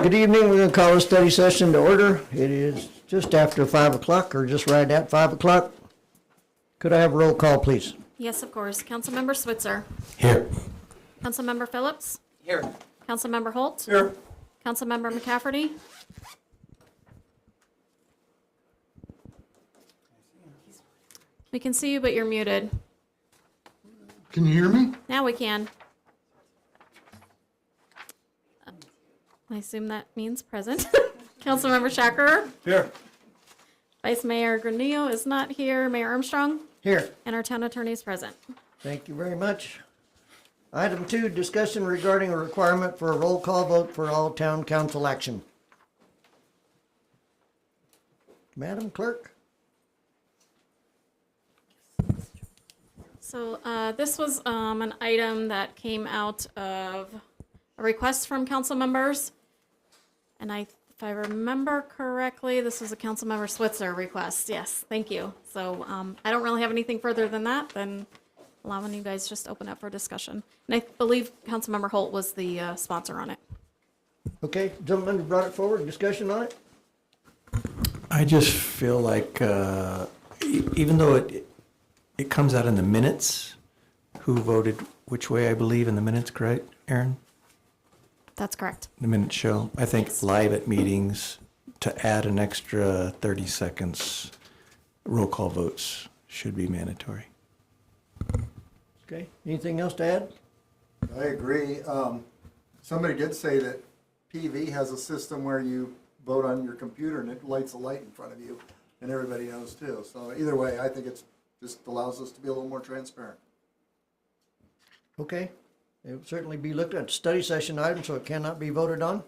Good evening. We're going to call a study session to order. It is just after 5 o'clock, or just right at 5 o'clock. Could I have a roll call, please? Yes, of course. Councilmember Switzer. Here. Councilmember Phillips. Here. Councilmember Holt. Here. Councilmember McCafferty. We can see you, but you're muted. Can you hear me? Now we can. I assume that means present. Councilmember Shacker. Here. Vice Mayor Granillo is not here. Mayor Armstrong. Here. And our town attorney is present. Thank you very much. Item 2, discussion regarding a requirement for a roll call vote for all town council action. Madam Clerk? So this was an item that came out of a request from council members. And if I remember correctly, this was a council member Switzer request. Yes, thank you. So I don't really have anything further than that, then allowing you guys just open up for discussion. And I believe Councilmember Holt was the sponsor on it. Okay, gentlemen who brought it forward, discussion on it? I just feel like, even though it comes out in the minutes, who voted which way, I believe, in the minutes, correct, Aaron? That's correct. The minutes show. I think live at meetings, to add an extra 30 seconds, roll call votes should be mandatory. Okay, anything else to add? I agree. Somebody did say that PV has a system where you vote on your computer and it lights a light in front of you, and everybody knows too. So either way, I think it's just allows us to be a little more transparent. Okay, it will certainly be looked at study session item, so it cannot be voted on.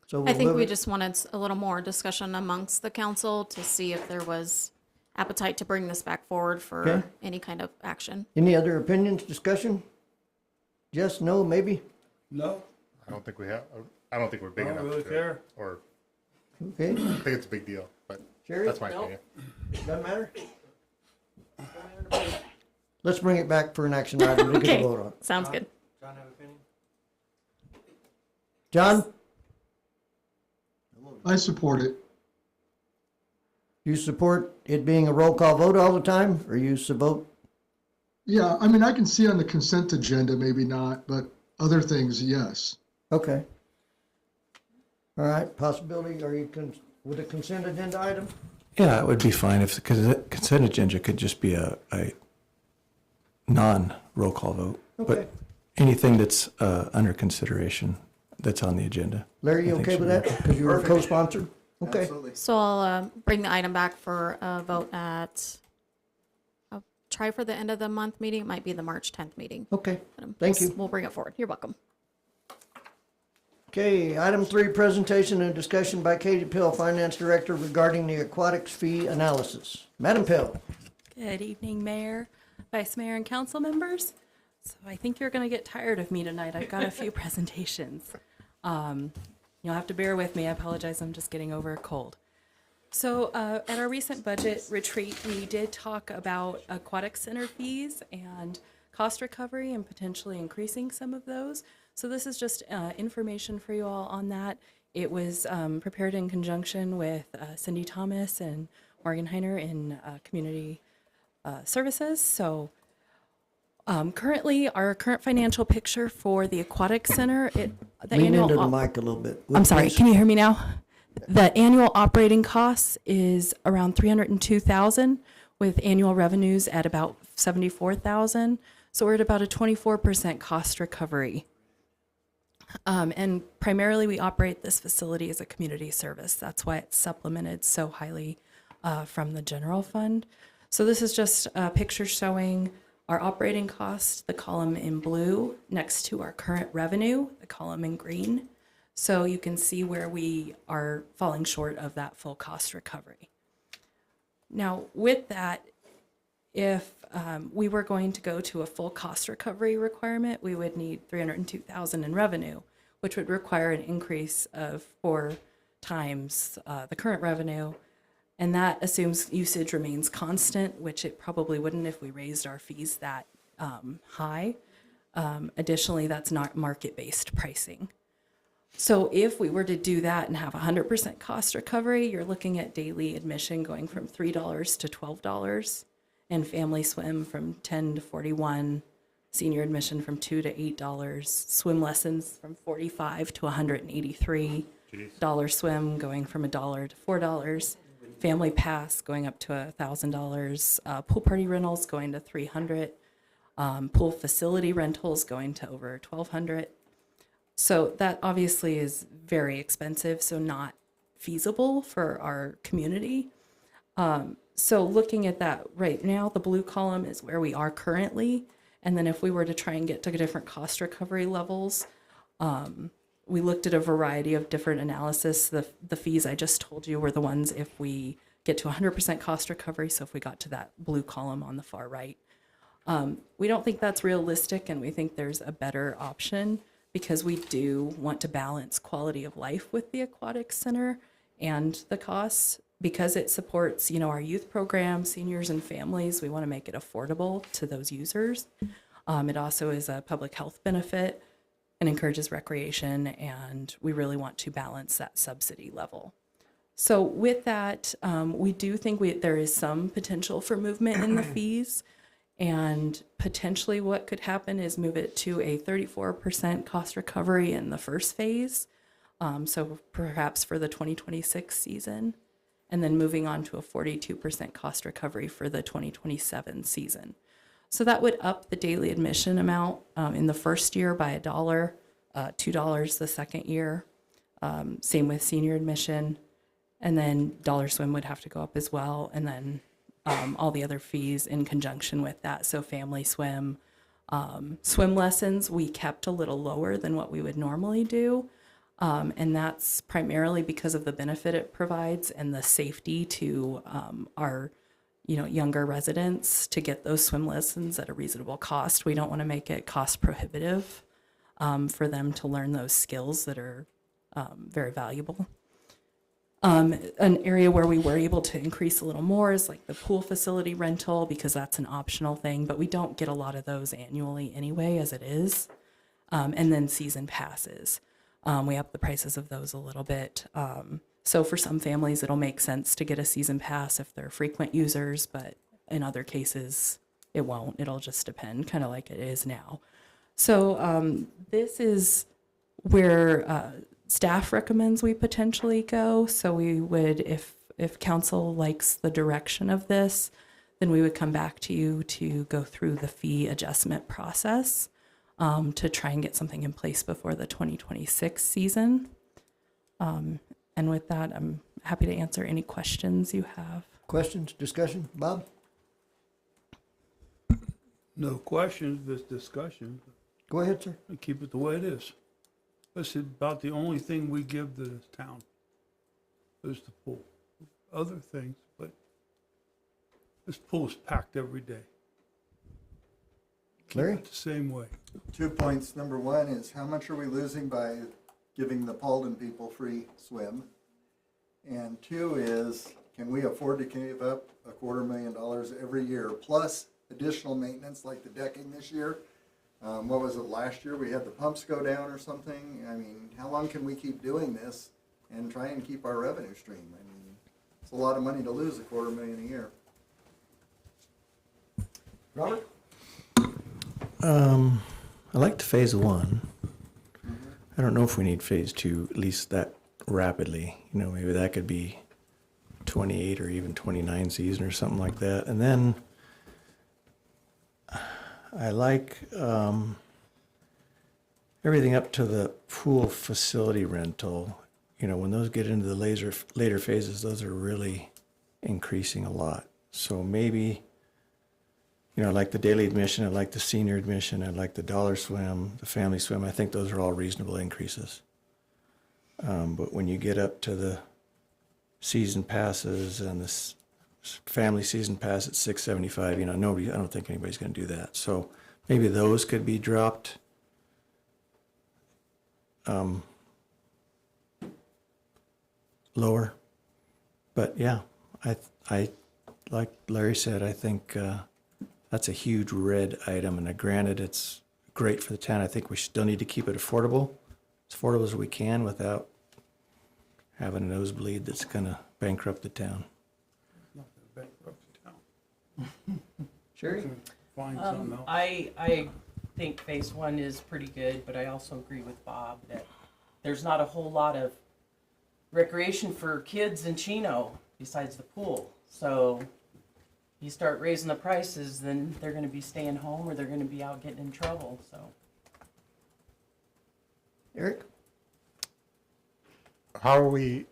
So I we'll think move we it. just wanted a little more discussion amongst the council to see if there was appetite to bring this back forward for Okay. any kind of action. Any other opinions, discussion? Yes, no, maybe? No, I don't think we have. I don't think we're big I don't enough really to, care. or Okay, I think it's a big deal. But Sherry? that's my opinion. Doesn't matter? Let's bring it back for an action item to get Okay. a vote on. Sounds good. John have opinion? John, I support it. you support it being a roll call vote all the time, or you vote? Yeah, I mean, I can see on the consent agenda, maybe not, but other things, yes. Okay. All right, possibility, are you with a consent agenda item? Yeah, it would be fine if the consent agenda could just be a non-roll call vote. Okay. But anything that's under consideration that's on the agenda. Larry, you I think okay should with be that? okay. Because you were a co-sponsor? Okay. Absolutely. So I'll bring the item back for a vote I'll try for the end of the month meeting. It might be the March 10th meeting. Okay, But, thank you. We'll bring it forward. You're welcome. Okay, item 3, presentation and discussion by Katie Pill, Finance Director, regarding the aquatics fee analysis. Madam Pill. Good evening, Mayor, Vice Mayor, and council members. So I think you're going to get tired of me tonight. I've got a few presentations. You'll have to bear with me. I apologize. I'm just getting over a cold. So at our recent budget retreat, we did talk about aquatic center fees and cost recovery and potentially increasing some of those. So this is just information for you all on that. It was prepared in conjunction with Cindy Thomas and Morgan Heiner in Community Services. So currently, our current financial picture for the Aquatic Center, Lean into the mic a little bit. I'm sorry, please. can you hear me now? The annual operating costs is around $302,000 with annual revenues at about $74,000. So we're at about a 24% cost recovery. And primarily we operate this facility as a community service. That's why it's supplemented so highly from the general fund. So this is just a picture showing our operating costs, the column in blue, next to our current revenue, the column in green. So you can see where we are falling short of that full cost recovery. Now, with that, if we were going to go to a full cost recovery requirement, we would need $302,000 in revenue, which would require an increase of 4 times the current revenue. And that assumes usage remains constant, which it probably wouldn't if we raised our fees that high. Additionally, that's not market-based pricing. So if we were to do that and have 100% cost recovery, you're looking at daily admission going from $3 to $12, and family swim from $10 to $41, senior admission from $2 to $8, swim lessons from $45 to $183, dollar swim going from $1 to $4, family pass going up to $1,000, pool party rentals going to $300, pool facility rentals going to over $1,200. So that obviously is very expensive, so not feasible for our community. So looking at that right now, the blue column is where we are currently. And then if we were to try and get to different cost recovery levels, we looked at a variety of different analysis. The fees I just told you were the ones if we get to 100% cost recovery. So if we got to that blue column on the far right, we don't think that's realistic, and we think there's a better option, because we do want to balance quality of life with the aquatic center and the costs. Because it supports, our youth program, seniors and families, we want to make it affordable to those users. It also is a public health benefit and encourages recreation, and we really want to balance that subsidy level. So with that, we do think there is some potential for movement in the fees. And potentially what could happen is move it to a 34% cost recovery in the first phase, so perhaps for the 2026 season, and then moving on to a 42% cost recovery for the 2027 season. So that would up the daily admission amount in the first year by $1, $2 the second year, same with senior admission, and then dollar swim would have to go up as well, and then all the other fees in conjunction with that. So family swim, swim lessons, we kept a little lower than what we would normally do. And that's primarily because of the benefit it provides and the safety to our, younger residents to get those swim lessons at a reasonable cost. We don't want to make it cost prohibitive for them to learn those skills that are very valuable. An area where we were able to increase a little more is like the pool facility rental, because that's an optional thing, but we don't get a lot of those annually anyway, as it is. And then season passes. We up the prices of those a little bit. So for some families, it'll make sense to get a season pass if they're frequent users, but in other cases, it won't. It'll just depend, kind of like it is now. So this is where staff recommends we potentially go. So we would, if council likes the direction of this, then we would come back to you to go through the fee adjustment process to try and get something in place before the 2026 season. And with that, I'm happy to answer any questions you have. Questions, discussion? Bob? No questions, just discussion. Go ahead, sir. Keep it the way it is. This is about the only thing we give the town is the pool. Other things, but this pool is packed every day. Larry? Keep it the same way. 2 points. Number one is how much are we losing by giving the Paulden people free swim? And two is, can we afford to give up $250,000 every year plus additional maintenance like the decking this year? What was it last year? We had the pumps go down or something. I mean, how long can we keep doing this and try and keep our revenue stream? I mean, it's a lot of money to lose $250,000 a year. Robert? I liked phase one. I don't know if we need phase two, at least that rapidly. Maybe that could be 28 or even 29 season or something like that. And then I like everything up to the pool facility rental. When those get into the later phases, those are really increasing a lot. So maybe, I like the daily admission, I like the senior admission, I like the dollar swim, the family swim. I think those are all reasonable increases. But when you get up to the season passes and the family season pass at $675, I don't think anybody's going to do that. So maybe those could be dropped. Lower. But yeah, I like Larry said, I think that's a huge red item. And granted, it's great for the town. I think we still need to keep it affordable as affordable as we can without having a nosebleed that's gonna bankrupt the town. Not gonna bankrupt the town. Sherry? Find something else. I think phase one is pretty good, but I also agree with Bob that there's not a whole lot of recreation for kids in Chino besides the pool. So you start raising the prices, then they're gonna be staying home or they're gonna be out getting in trouble, so. Eric? How are we,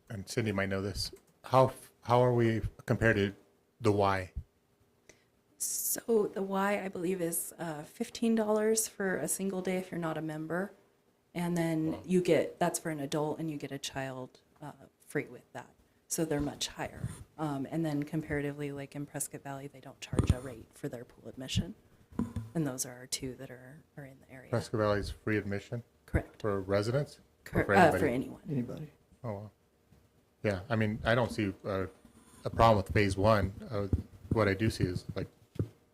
and Cindy might know this, how are we compared to the Y? So the Y, I believe, is $15 for a single day if you're not a member. And then you get, that's for an adult, and you get a child free with that. So they're much higher. And then comparatively, like in Prescott Valley, they don't charge a rate for their pool admission. And those are our two that are in the area. Prescott Valley's free admission Correct. for residents? Or For anybody? anyone. Anybody? Oh, wow. Yeah, I mean, I don't see a problem with phase one. What I do see is, like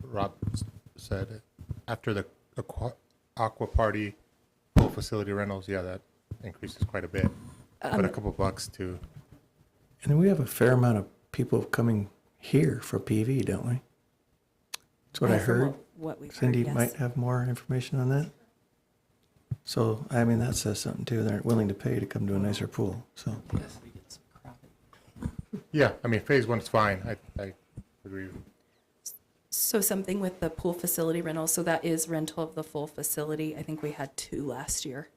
Rob said, after the aqua party pool facility rentals, yeah, that increases quite a bit. But a couple bucks to, And then we have a fair amount of people coming here for PV, don't we? That's what I From heard. What we've heard, Cindy yes. might have more information on that. So, I mean, that says something too. They're willing to pay to come to a nicer pool, so. Yes, we get some crap. yeah, I mean, phase one's fine. I agree. So something with the pool facility rental, so that is rental of the full facility. I think we had 2 last year.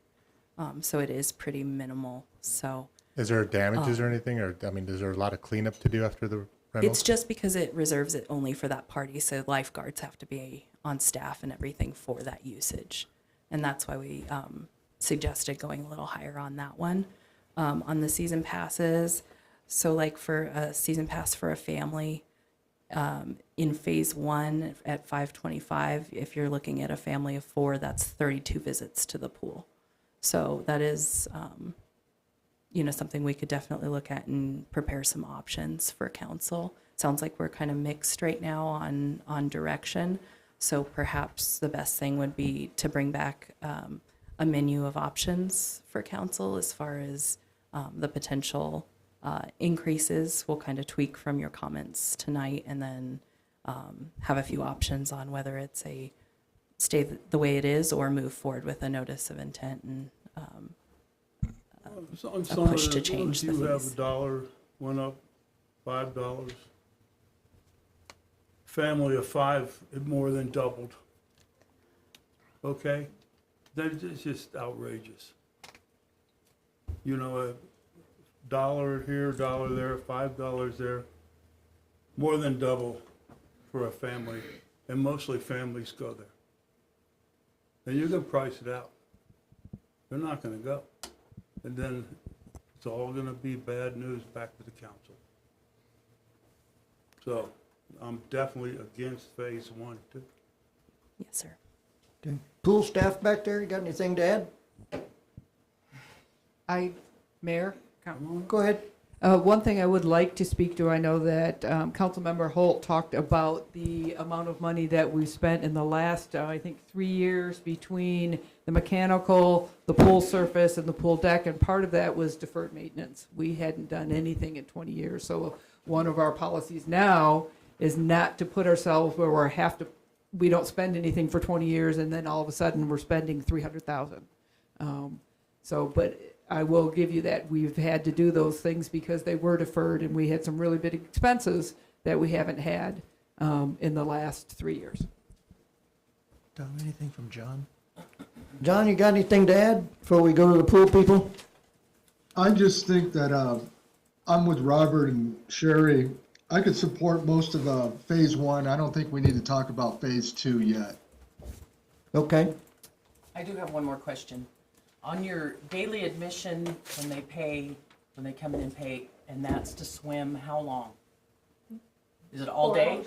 So it is pretty minimal, so. Is there damages or anything, or, I mean, is there a lot of cleanup to do after the rentals? It's just because it reserves it only for that party, so lifeguards have to be on staff and everything for that usage. And that's why we suggested going a little higher on that one. On the season passes, so like for a season pass for a family, in phase one at $525, if you're looking at a family of 4, that's 32 visits to the pool. So that is, something we could definitely look at and prepare some options for council. Sounds like we're kind of mixed right now on direction. So perhaps the best thing would be to bring back a menu of options for council as far as the potential increases. We'll kind of tweak from your comments tonight, and then have a few options on whether it's a stay the way it is or move forward with a notice of intent and On a some of push the to change ones the you have fees. $1 went up, $5. Family of 5, it more than doubled. Okay? It's just outrageous. You know, $1 here, $1 there, $5 there, more than double for a family, and mostly families go there. And you can price it out. They're not gonna go. And then it's all gonna be bad news back to the council. So I'm definitely against phase one too. yes, sir. Okay. Pool staff back there, you got anything to add? Mayor, Go ahead. one thing I would like to speak to, I know that Councilmember Holt talked about the amount of money that we spent in the last, I think, 3 years between the mechanical, the pool surface, and the pool deck, and part of that was deferred maintenance. We hadn't done anything in 20 years, so one of our policies now is not to put ourselves where we don't spend anything for 20 years, and then all of a sudden, we're spending $300,000. But I will give you that we've had to do those things because they were deferred, and we had some really big expenses that we haven't had in the last 3 years. Tom, anything from John? John, you got anything to add before we go to the pool people? I just think that I'm with Robert and Sherry. I could support most of phase one. I don't think we need to talk about phase two yet. Okay. I do have one more question. On your daily admission, when they come in and pay, and that's to swim, how long? Is it all day?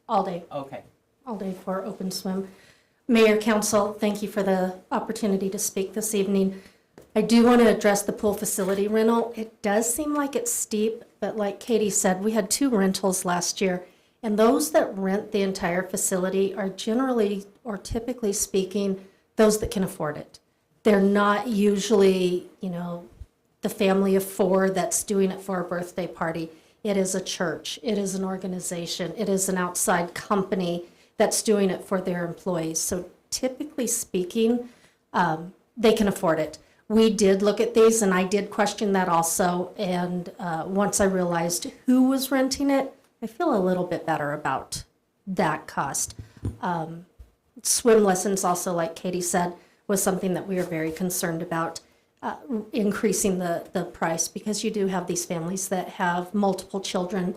All day, Okay. all day for open swim. Mayor, council, thank you for the opportunity to speak this evening. I do want to address the pool facility rental. It does seem like it's steep, but like Katie said, we had 2 rentals last year. And those that rent the entire facility are generally, or typically speaking, those that can afford it. They're not usually, the family of four that's doing it for a birthday party. It is a church, it is an organization, it is an outside company that's doing it for their employees. So typically speaking, they can afford it. We did look at these, and I did question that also. And once I realized who was renting it, I feel a little bit better about that cost. Swim lessons also, like Katie said, was something that we were very concerned about, increasing the price, because you do have these families that have multiple children,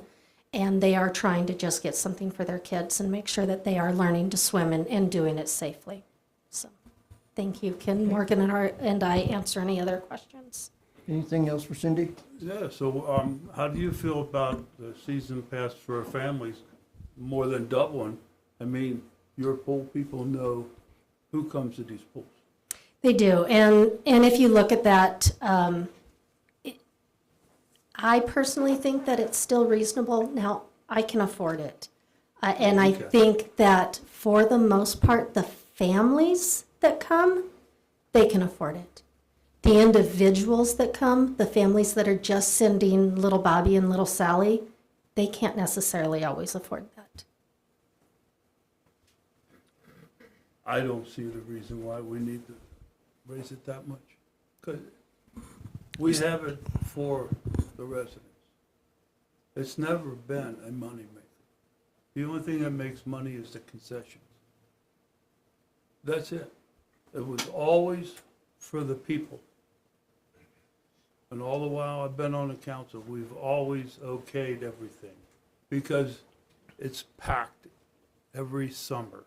and they are trying to just get something for their kids and make sure that they are learning to swim and doing it safely. So, thank you. Can Morgan and I answer any other questions? Anything else for Cindy? Yeah, so how do you feel about the season pass for families more than doubling? I mean, your pool people know who comes to these pools. They do, and if you look at that, I personally think that it's still reasonable. Now, I can afford it. And I Okay. think that for the most part, the families that come, they can afford it. The individuals that come, the families that are just sending little Bobby and little Sally, they can't necessarily always afford that. I don't see the reason why we need to raise it that much. Because we have it for the residents. It's never been a moneymaker. The only thing that makes money is the concessions. That's it. It was always for the people. And all the while I've been on the council, we've always okayed everything because it's packed every summer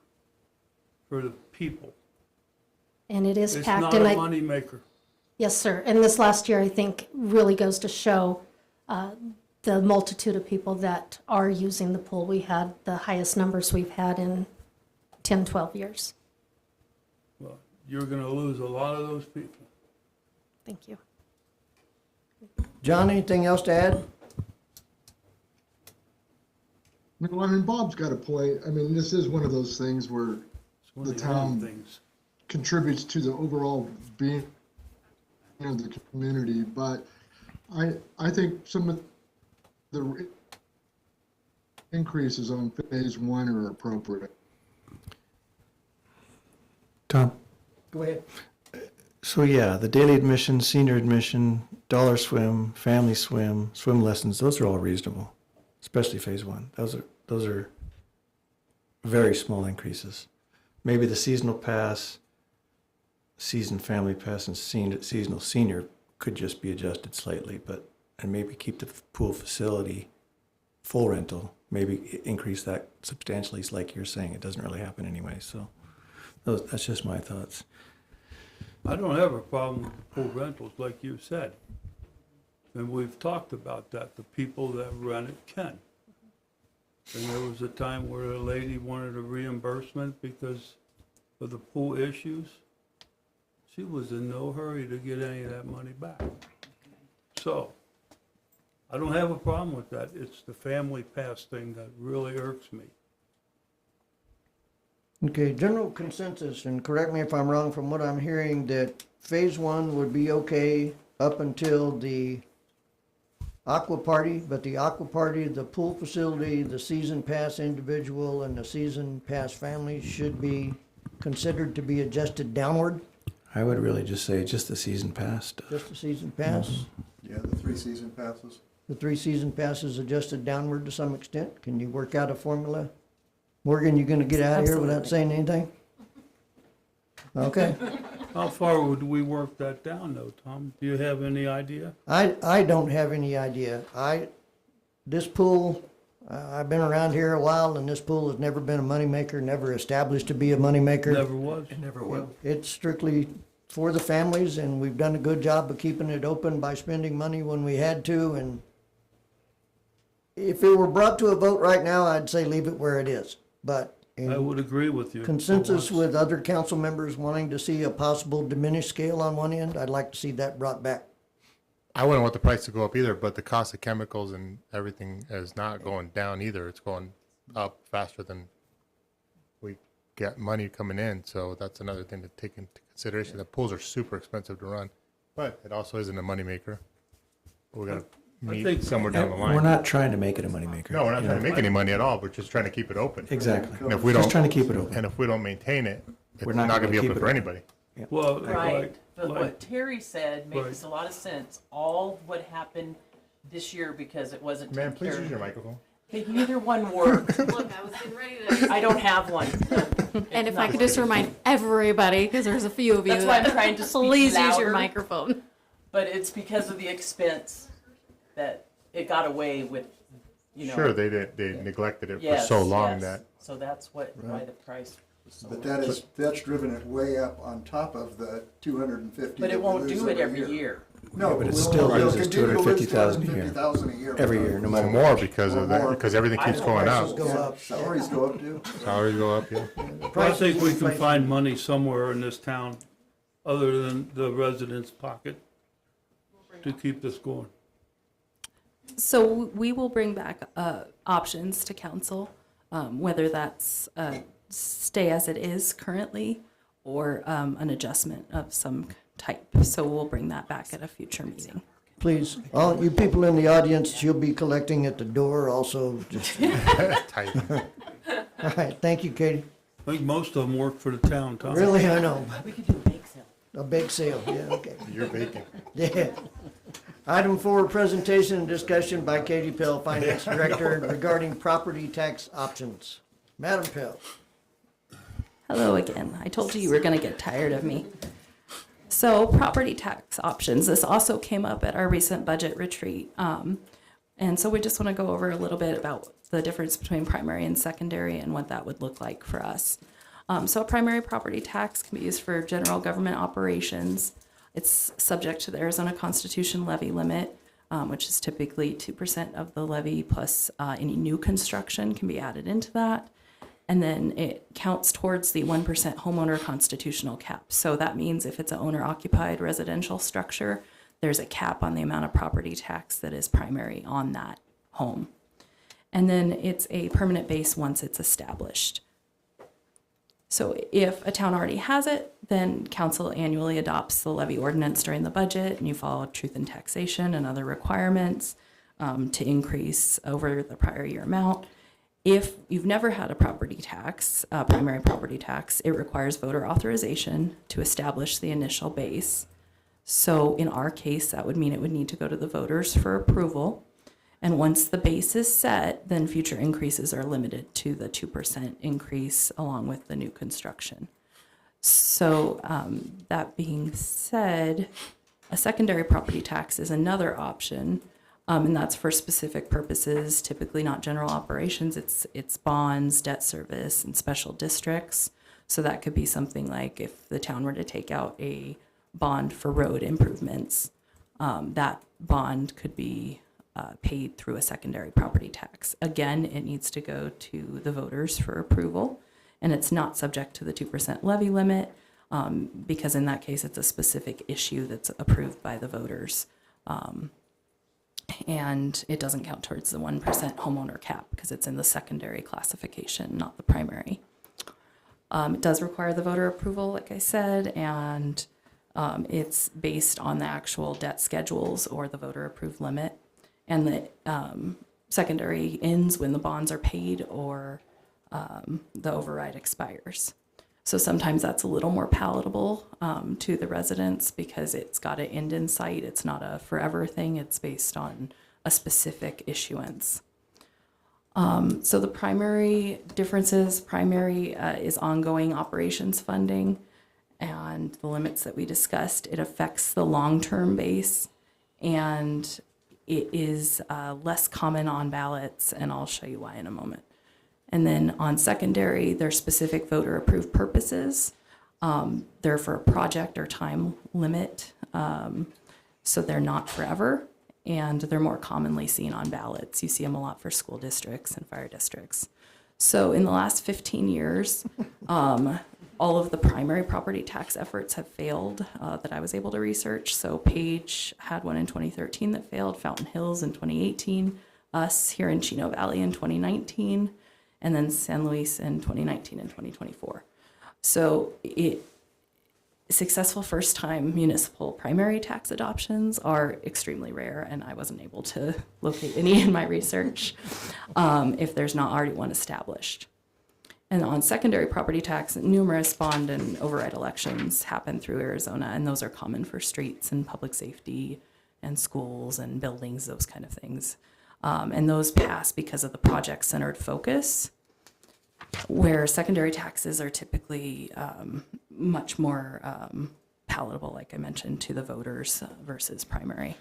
for the people. And it is It's packed. not a And moneymaker. yes, sir. And this last year, I think, really goes to show the multitude of people that are using the pool. We had the highest numbers we've had in 10, 12 years. Well, you're gonna lose a lot of those people. Thank you. John, anything else to add? No, I mean, Bob's got a point. I mean, this is one of those things where It's one The of the only town- things. contributes to the overall being of the community, but I think some of the increases on phase one are appropriate. Tom? Go ahead. So yeah, the daily admission, senior admission, dollar swim, family swim, swim lessons, those are all reasonable, especially phase one. Those are very small increases. Maybe the seasonal pass, season family pass, and seasonal senior could just be adjusted slightly, and maybe keep the pool facility full rental, maybe increase that substantially, like you're saying. It doesn't really happen anyway, so that's just my thoughts. I don't have a problem with pool rentals, like you said. And we've talked about that. The people that rent it can. And there was a time where a lady wanted a reimbursement because of the pool issues. She was in no hurry to get any of that money back. So, I don't have a problem with that. It's the family pass thing that really irks me. Okay, general consensus, and correct me if I'm wrong, from what I'm hearing, that phase one would be okay up until the aqua party, but the aqua party, the pool facility, the season pass individual, and the season pass family should be considered to be adjusted downward, I would really just say just the season pass stuff. just the season pass. Yeah, the 3 season passes. The 3 season passes adjusted downward to some extent. Can you work out a formula? Morgan, you gonna get out of here without saying anything? Okay. How far would we work that down though, Tom? Do you have any idea? I don't have any idea. This pool, I've been around here a while, and this pool has never been a moneymaker, never established to be a moneymaker. Never was. Never will. It's strictly for the families, and we've done a good job of keeping it open by spending money when we had to, and if it were brought to a vote right now, I'd say leave it where it is. But I in would agree with you. consensus for once. with other council members wanting to see a possible diminished scale on one end, I'd like to see that brought back. I wouldn't want the price to go up either, but the cost of chemicals and everything is not going down either. It's going up faster than we get money coming in. So that's another thing to take into consideration. The pools are super expensive to run, but it also isn't a moneymaker. But we got to think- meet somewhere down the line. We're not trying to make it a moneymaker. No, we're not you trying to know? make any money at all. We're just trying to keep it open. Exactly. And if we Just don't, trying to keep it open. and if we don't maintain it, it's We're not not going to be gonna open keep for it anybody. Well, Right, but like, what Terry said makes Right. a lot of sense. All what happened this year because it wasn't Man, taken please care use of. your microphone. Hey, neither one worked. Look, I was getting ready to. I don't have one. And if I could just remind everybody, because there's a few of you. That's why I'm that- trying to speak Please use your louder. microphone. But it's because of the expense that it got away with, you know. Sure, they did. They neglected it for Yes, so long yes. that So that's why the price was so But much. that's driven it way up on top of the 250. But that it we won't lose do it every year. No, but it we'll- still we'll loses continue to lose 250,000 a year. 250,000 a year. Every year, no matter more what. because of Or that, more. because everything keeps going Prices up. go up. Salaries go up too. Salaries go up, yeah. I think we can Prices- find money somewhere in this town other than the residents' pocket to keep this going. So we will bring back options to council, whether that's stay as it is currently or an adjustment of some type. So we'll bring that back at a future meeting. Please, all you people in the audience, you'll be collecting at the door also. Just, Tight. all right, thank you, Katie. I think most of them work for the town, Tom. Really, I know. We could do a bake sale. A big sale, yeah, okay. You're baking. Yeah. Item 4, presentation and discussion by Katie Pell, Finance Director, regarding property tax options. Madam Pell. Hello again. I told you were going to get tired of me. So property tax options, this also came up at our recent budget retreat. And so we just want to go over a little bit about the difference between primary and secondary and what that would look like for us. So a primary property tax can be used for general government operations. It's subject to the Arizona Constitution levy limit, which is typically 2% of the levy plus any new construction can be added into that. And then it counts towards the 1% homeowner constitutional cap. So that means if it's an owner-occupied residential structure, there's a cap on the amount of property tax that is primary on that home. And then it's a permanent base once it's established. So if a town already has it, then council annually adopts the levy ordinance during the budget, and you follow truth in taxation and other requirements to increase over the prior year amount. If you've never had a property tax, primary property tax, it requires voter authorization to establish the initial base. So in our case, that would mean it would need to go to the voters for approval. And once the base is set, then future increases are limited to the 2% increase along with the new construction. So that being said, a secondary property tax is another option. And that's for specific purposes, typically not general operations. It's bonds, debt service, and special districts. So that could be something like if the town were to take out a bond for road improvements, that bond could be paid through a secondary property tax. Again, it needs to go to the voters for approval, and it's not subject to the 2% levy limit because in that case, it's a specific issue that's approved by the voters. And it doesn't count towards the 1% homeowner cap because it's in the secondary classification, not the primary. It does require the voter approval, like I said, and it's based on the actual debt schedules or the voter approved limit. And the secondary ends when the bonds are paid or the override expires. So sometimes that's a little more palatable to the residents because it's got an end in sight. It's not a forever thing. It's based on a specific issuance. So the primary differences, primary is ongoing operations funding and the limits that we discussed. It affects the long-term base and it is less common on ballots, and I'll show you why in a moment. And then on secondary, they're specific voter approved purposes. They're for a project or time limit. So they're not forever, and they're more commonly seen on ballots. You see them a lot for school districts and fire districts. So in the last 15 years, all of the primary property tax efforts have failed that I was able to research. So Page had one in 2013 that failed, Fountain Hills in 2018, us here in Chino Valley in 2019, and then San Luis in 2019 and 2024. So successful first-time municipal primary tax adoptions are extremely rare, and I wasn't able to locate any in my research if there's not already one established. And on secondary property tax, numerous bond and override elections happen through Arizona, and those are common for streets and public safety and schools and buildings, those kind of things. And those pass because of the project-centered focus, where secondary taxes are typically much more palatable, like I mentioned, to the voters versus primary.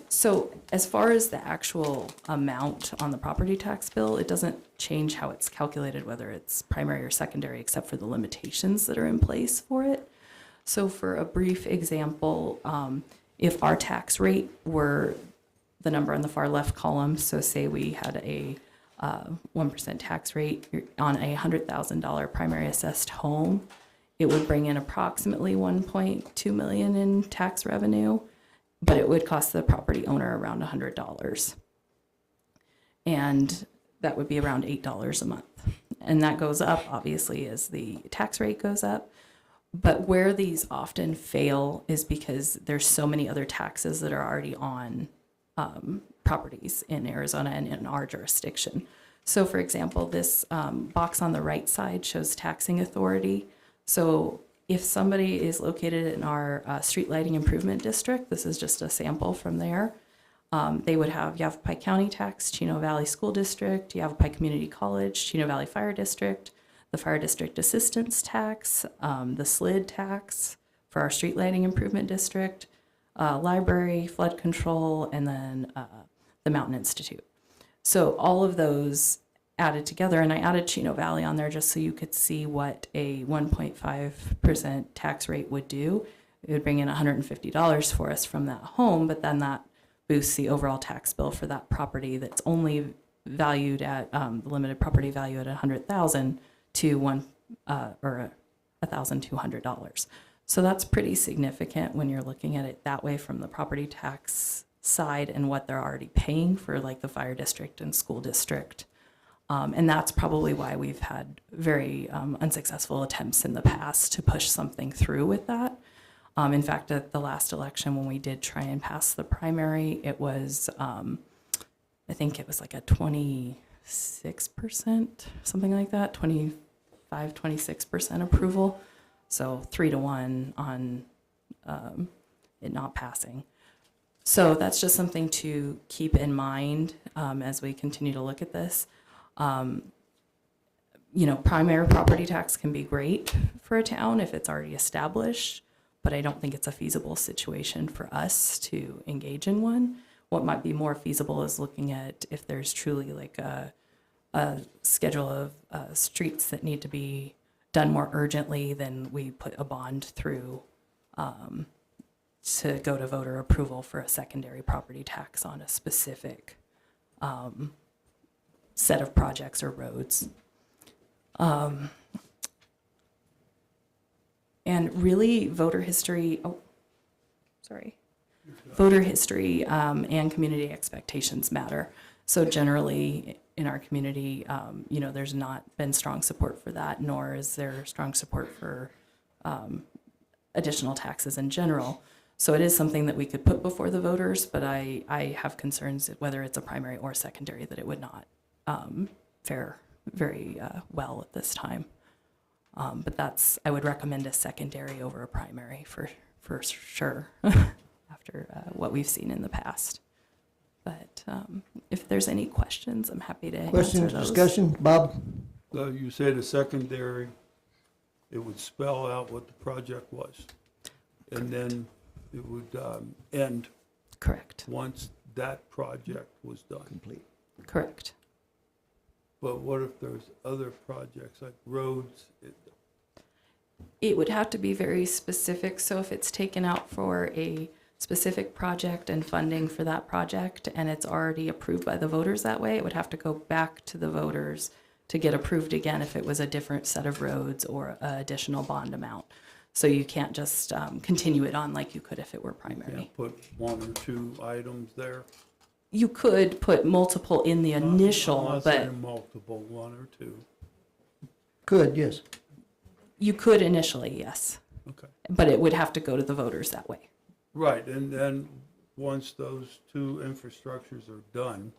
So as far as the actual amount on the property tax bill, it doesn't change how it's calculated, whether it's primary or secondary, except for the limitations that are in place for it. So for a brief example, if our tax rate were the number on the far left column, so say we had a 1% tax rate on a $100,000 primary assessed home, it would bring in approximately 1.2 million in tax revenue, but it would cost the property owner around $100. And that would be around $8 a month. And that goes up, obviously, as the tax rate goes up. But where these often fail is because there's so many other taxes that are already on properties in Arizona and in our jurisdiction. So for example, this box on the right side shows taxing authority. So if somebody is located in our street lighting improvement district, this is just a sample from there, they would have Yavapai County tax, Chino Valley School District, Yavapai Community College, Chino Valley Fire District, the Fire District Assistance Tax, the SLID tax for our street lighting improvement district, library, flood control, and then the Mountain Institute. So all of those added together, and I added Chino Valley on there just so you could see what a 1.5% tax rate would do. It would bring in $150 for us from that home, but then that boosts the overall tax bill for that property that's only valued at the limited property value at $100,000 to $1,200. So that's pretty significant when you're looking at it that way from the property tax side and what they're already paying for, like the fire district and school district. And that's probably why we've had very unsuccessful attempts in the past to push something through with that. In fact, at the last election, when we did try and pass the primary, it was, I think it was like a 26%, something like that, 26% approval. So 3-1 on it not passing. So that's just something to keep in mind as we continue to look at this. Primary property tax can be great for a town if it's already established, but I don't think it's a feasible situation for us to engage in one. What might be more feasible is looking at if there's truly like a schedule of streets that need to be done more urgently, then we put a bond through to go to voter approval for a secondary property tax on a specific set of projects or roads. And really voter history, voter history and community expectations matter. So generally in our community, there's not been strong support for that, nor is there strong support for additional taxes in general. So it is something that we could put before the voters, but I have concerns that whether it's a primary or secondary, that it would not fare very well at this time. But I would recommend a secondary over a primary for sure after what we've seen in the past. But if there's any questions, I'm happy to Questions, answer those. discussion, Bob? You say the secondary, it would spell out what the project was. And then it would end Correct. once that project was done. Complete. Correct. But what if there's other projects like roads? It would have to be very specific. So if it's taken out for a specific project and funding for that project and it's already approved by the voters that way, it would have to go back to the voters to get approved again if it was a different set of roads or additional bond amount. So you can't just continue it on like you could if it were primary. Can't put one or two items there? You could put multiple in the initial, I'm not but saying multiple, one or two. Could, yes. You could initially, yes, Okay. but it would have to go to the voters that way. Right, and then once those two infrastructures are done,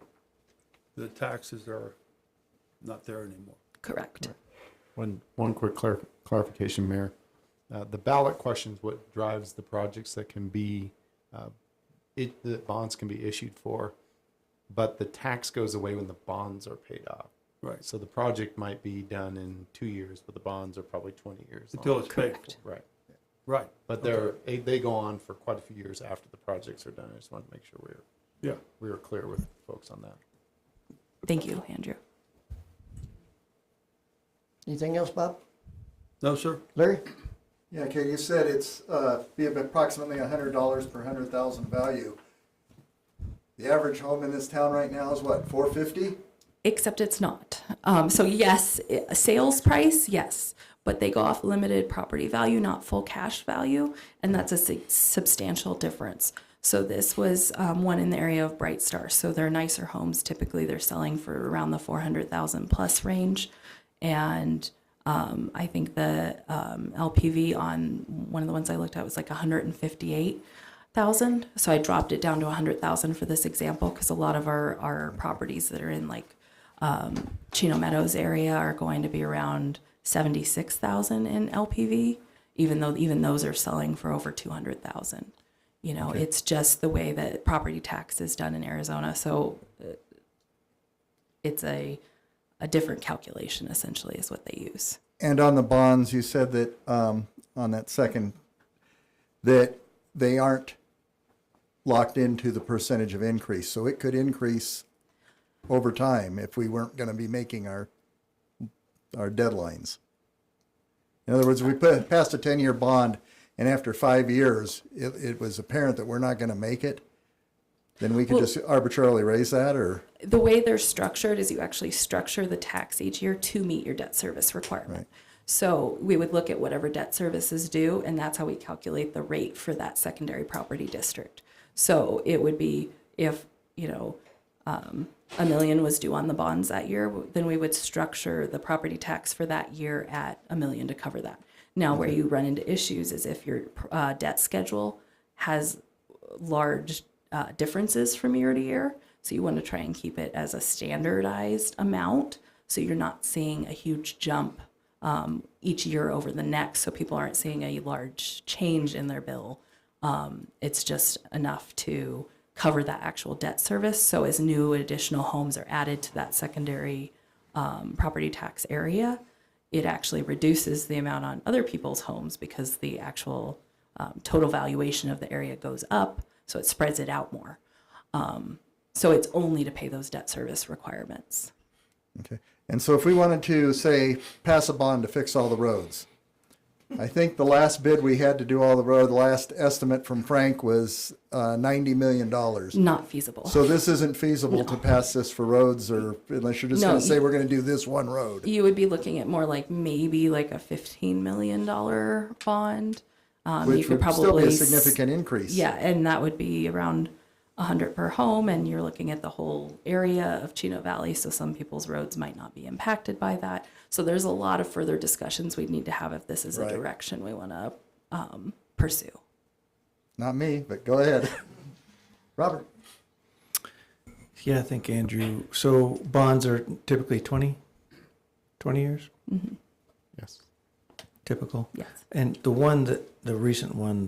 the taxes are not there anymore. Correct. One quick clarification, Mayor. The ballot question is what drives the projects that can be, the bonds can be issued for, but the tax goes away when the bonds are paid off. Right, So the project might be done in 2 years, but the bonds are probably 20 years long. until it's paid Correct. for. Right. Right. But they go on for quite a few years after the projects are done. I just wanted to make sure Yeah. we were clear with folks on that. Thank you, Andrew. Anything else, Bob? No, sir? Larry? Yeah, Katie, you said it's, be approximately $100 per 100,000 value. The average home in this town right now is what, $450? Except it's not. So yes, a sales price, yes, but they go off limited property value, not full cash value, and that's a substantial difference. So this was one in the area of Bright Star. So they're nicer homes. Typically, they're selling for around the 400,000 plus range, and I think the LPV on one of the ones I looked at was like 158,000. So I dropped it down to 100,000 for this example because a lot of our properties that are in like Chino Meadows area are going to be around 76,000 in LPV, even though even those are selling for over 200,000. You know, it's just the way that property tax is done in Arizona. So it's a different calculation, essentially, is what they use. And on the bonds, you said that, on that second, that they aren't locked into the percentage of increase. So it could increase over time if we weren't going to be making our deadlines. In other words, if we passed a 10-year bond and after 5 years, it was apparent that we're not going to make it, then we could just arbitrarily raise that, or? The way they're structured is you actually structure the tax each year to meet your debt service requirement. Right. So we would look at whatever debt service is due, and that's how we calculate the rate for that secondary property district. So it would be if, $1 million was due on the bonds that year, then we would structure the property tax for that year at $1 million to cover that. Now, where you run into issues is if your debt schedule has large differences from year to year. So you want to try and keep it as a standardized amount, so you're not seeing a huge jump each year over the next, so people aren't seeing a large change in their bill. It's just enough to cover that actual debt service. So as new additional homes are added to that secondary property tax area, it actually reduces the amount on other people's homes because the actual total valuation of the area goes up, so it spreads it out more. So it's only to pay those debt service requirements. Okay. And so if we wanted to, say, pass a bond to fix all the roads, I think the last bid we had to do all the road, the last estimate from Frank was $90 million. Not feasible. So this isn't feasible to pass this for roads, or unless you're just No, going to say we're going to do this one road. You would be looking at more like maybe like a $15 million bond. You Which could would still be a probably significant increase. Yeah, and that would be around 100 per home, and you're looking at the whole area of Chino Valley, so some people's roads might not be impacted by that. So there's a lot of further discussions we'd need to have if this is a Right. direction we want to pursue. Not me, but go ahead. Robert? Yeah, I think Andrew, so bonds are typically 20 years, Yes. typical? Yes. And the most recent one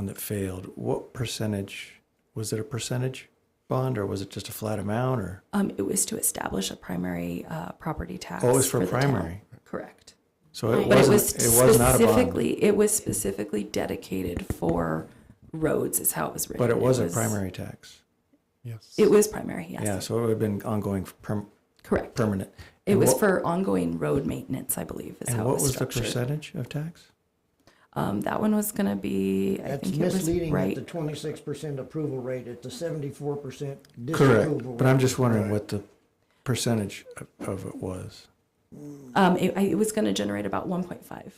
that failed, what percentage, was it a percentage bond or was it just a flat amount or? It was to establish a primary property tax. Oh, it was for the town. primary. Correct. So it But wasn't, it was not a bond, specifically, it was specifically dedicated for roads is how it was written. but it was a primary tax. Yes. It was primary, yes. Yeah, so it would have been ongoing, Correct. permanent. It And was what- for ongoing road maintenance, I believe, is And how it what was was the structured. percentage of tax? That one was gonna be, I That's think it was misleading at right. the 26% approval rate, at the 74% disapproval Correct, rate. but I'm just wondering what the percentage of it was. It was gonna generate about 1.5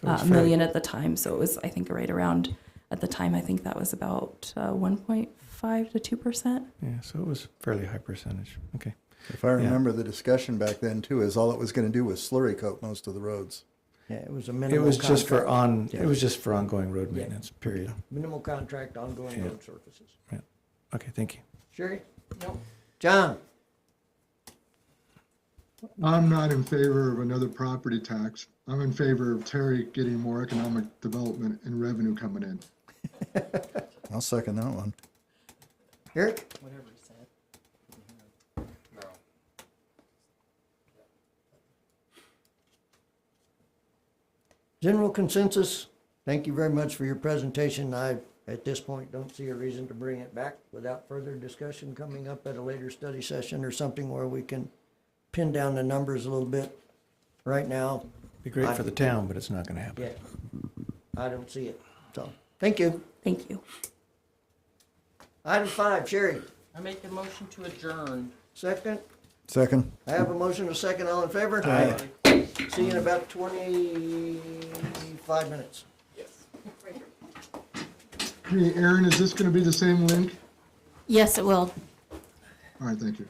So it's million at the time, so it was, I think, right around, at the time, I think that was about 1.5 to 2%. Yeah, so it was fairly high percentage. Okay. If I remember the discussion back then too, is all it was going to do was slurry coat most of the roads. Yeah, it was a It minimal was just for contract. it was just for ongoing road Yeah. maintenance, period. Minimal contract, ongoing Yeah. road surfaces. Yeah. Okay, thank you. Sherry? Nope. John? I'm not in favor of another property tax. I'm in favor of Terry getting more economic development and revenue coming in. I'll second that one. Eric? Whatever he said. General consensus, thank you very much for your presentation. I, at this point, don't see a reason to bring it back without further discussion coming up at a later study session or something where we can pin down the numbers a little bit. Right now, Be great for the town, but it's not gonna happen. yeah, I don't see it. So, thank you. Thank you. Item 5, Sherry, I make a motion to adjourn. second. Second. I have a motion, a second, all in favor? Aye. See you in about 25 minutes. Hey, Aaron, is this gonna be the same link? Yes, it will. All right, thank you.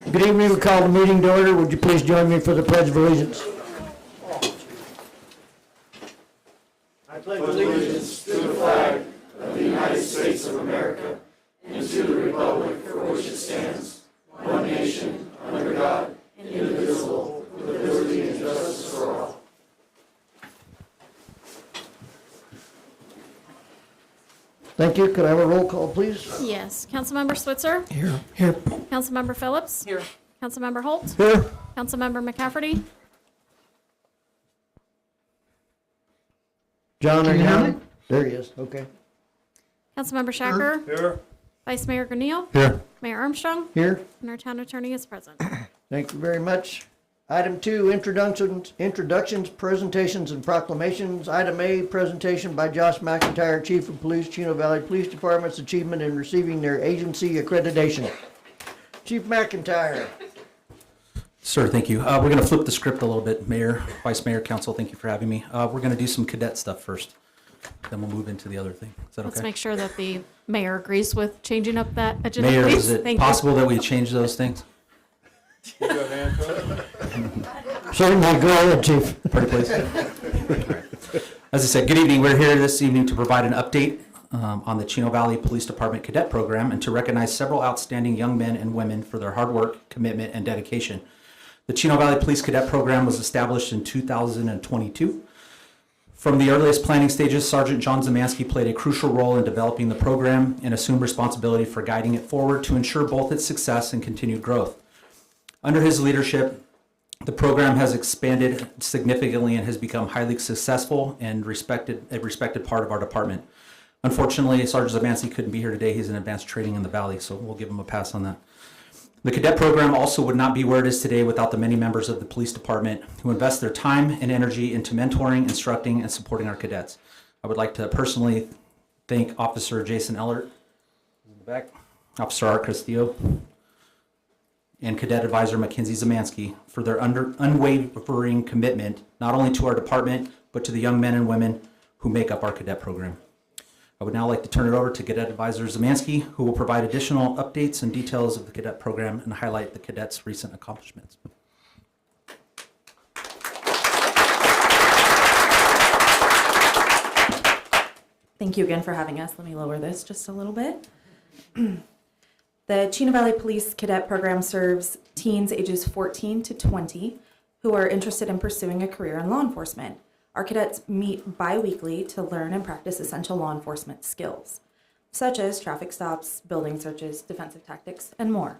Good evening, we call the meeting to order. Would you please join me for the Pledge of Allegiance? Thank you. Could I have a roll call, please? Yes. Councilmember Switzer? Here. Here. Councilmember Phillips? Here. Councilmember Holt? Here. Councilmember McCafferty? John, are Can you you hear on? me? There he is, okay. Councilmember Shacker? Here. Vice Mayor Grineal? Here. Mayor Armstrong? Here. And our town attorney is present. Thank you very much. Item 2, introductions, presentations, and proclamations. Item A, presentation by Josh McIntyre, Chief of Police, Chino Valley Police Department's achievement in receiving their agency accreditation. Chief McIntyre. Sir, thank you. We're going to flip the script a little bit. Mayor, Vice Mayor, Council, thank you for having me. We're going to do some cadet stuff first, then we'll move into the other thing. Is that Let's okay? make sure that the mayor agrees with changing up that agenda, Mayor, please. is it Thank you. possible that we change those things? You got handcuffs? Certainly, go ahead, Chief. Party, please. As I said, good evening. We're here this evening to provide an update on the Chino Valley Police Department Cadet Program and to recognize several outstanding young men and women for their hard work, commitment, and dedication. The Chino Valley Police Cadet Program was established in 2022. From the earliest planning stages, Sergeant John Zemansky played a crucial role in developing the program and assumed responsibility for guiding it forward to ensure both its success and continued growth. Under his leadership, the program has expanded significantly and has become highly successful and a respected part of our department. Unfortunately, Sergeant Zemansky couldn't be here today. He's in advanced training in the Valley, so we'll give him a pass on that. The cadet program also would not be where it is today without the many members of the police department who invest their time and energy into mentoring, instructing, and supporting our cadets. I would like to personally thank Officer Jason Ellert, in the back, Officer Art Castillo, and Cadet Advisor Mackenzie Zemansky for their unwavering commitment not only to our department, but to the young men and women who make up our cadet program. I would now like to turn it over to Cadet Advisor Zemansky, who will provide additional updates and details of the cadet program and highlight the cadets' recent accomplishments. Thank you again for having us. Let me lower this just a little bit. The Chino Valley Police Cadet Program serves teens ages 14 to 20 who are interested in pursuing a career in law enforcement. Our cadets meet bi-weekly to learn and practice essential law enforcement skills, such as traffic stops, building searches, defensive tactics, and more.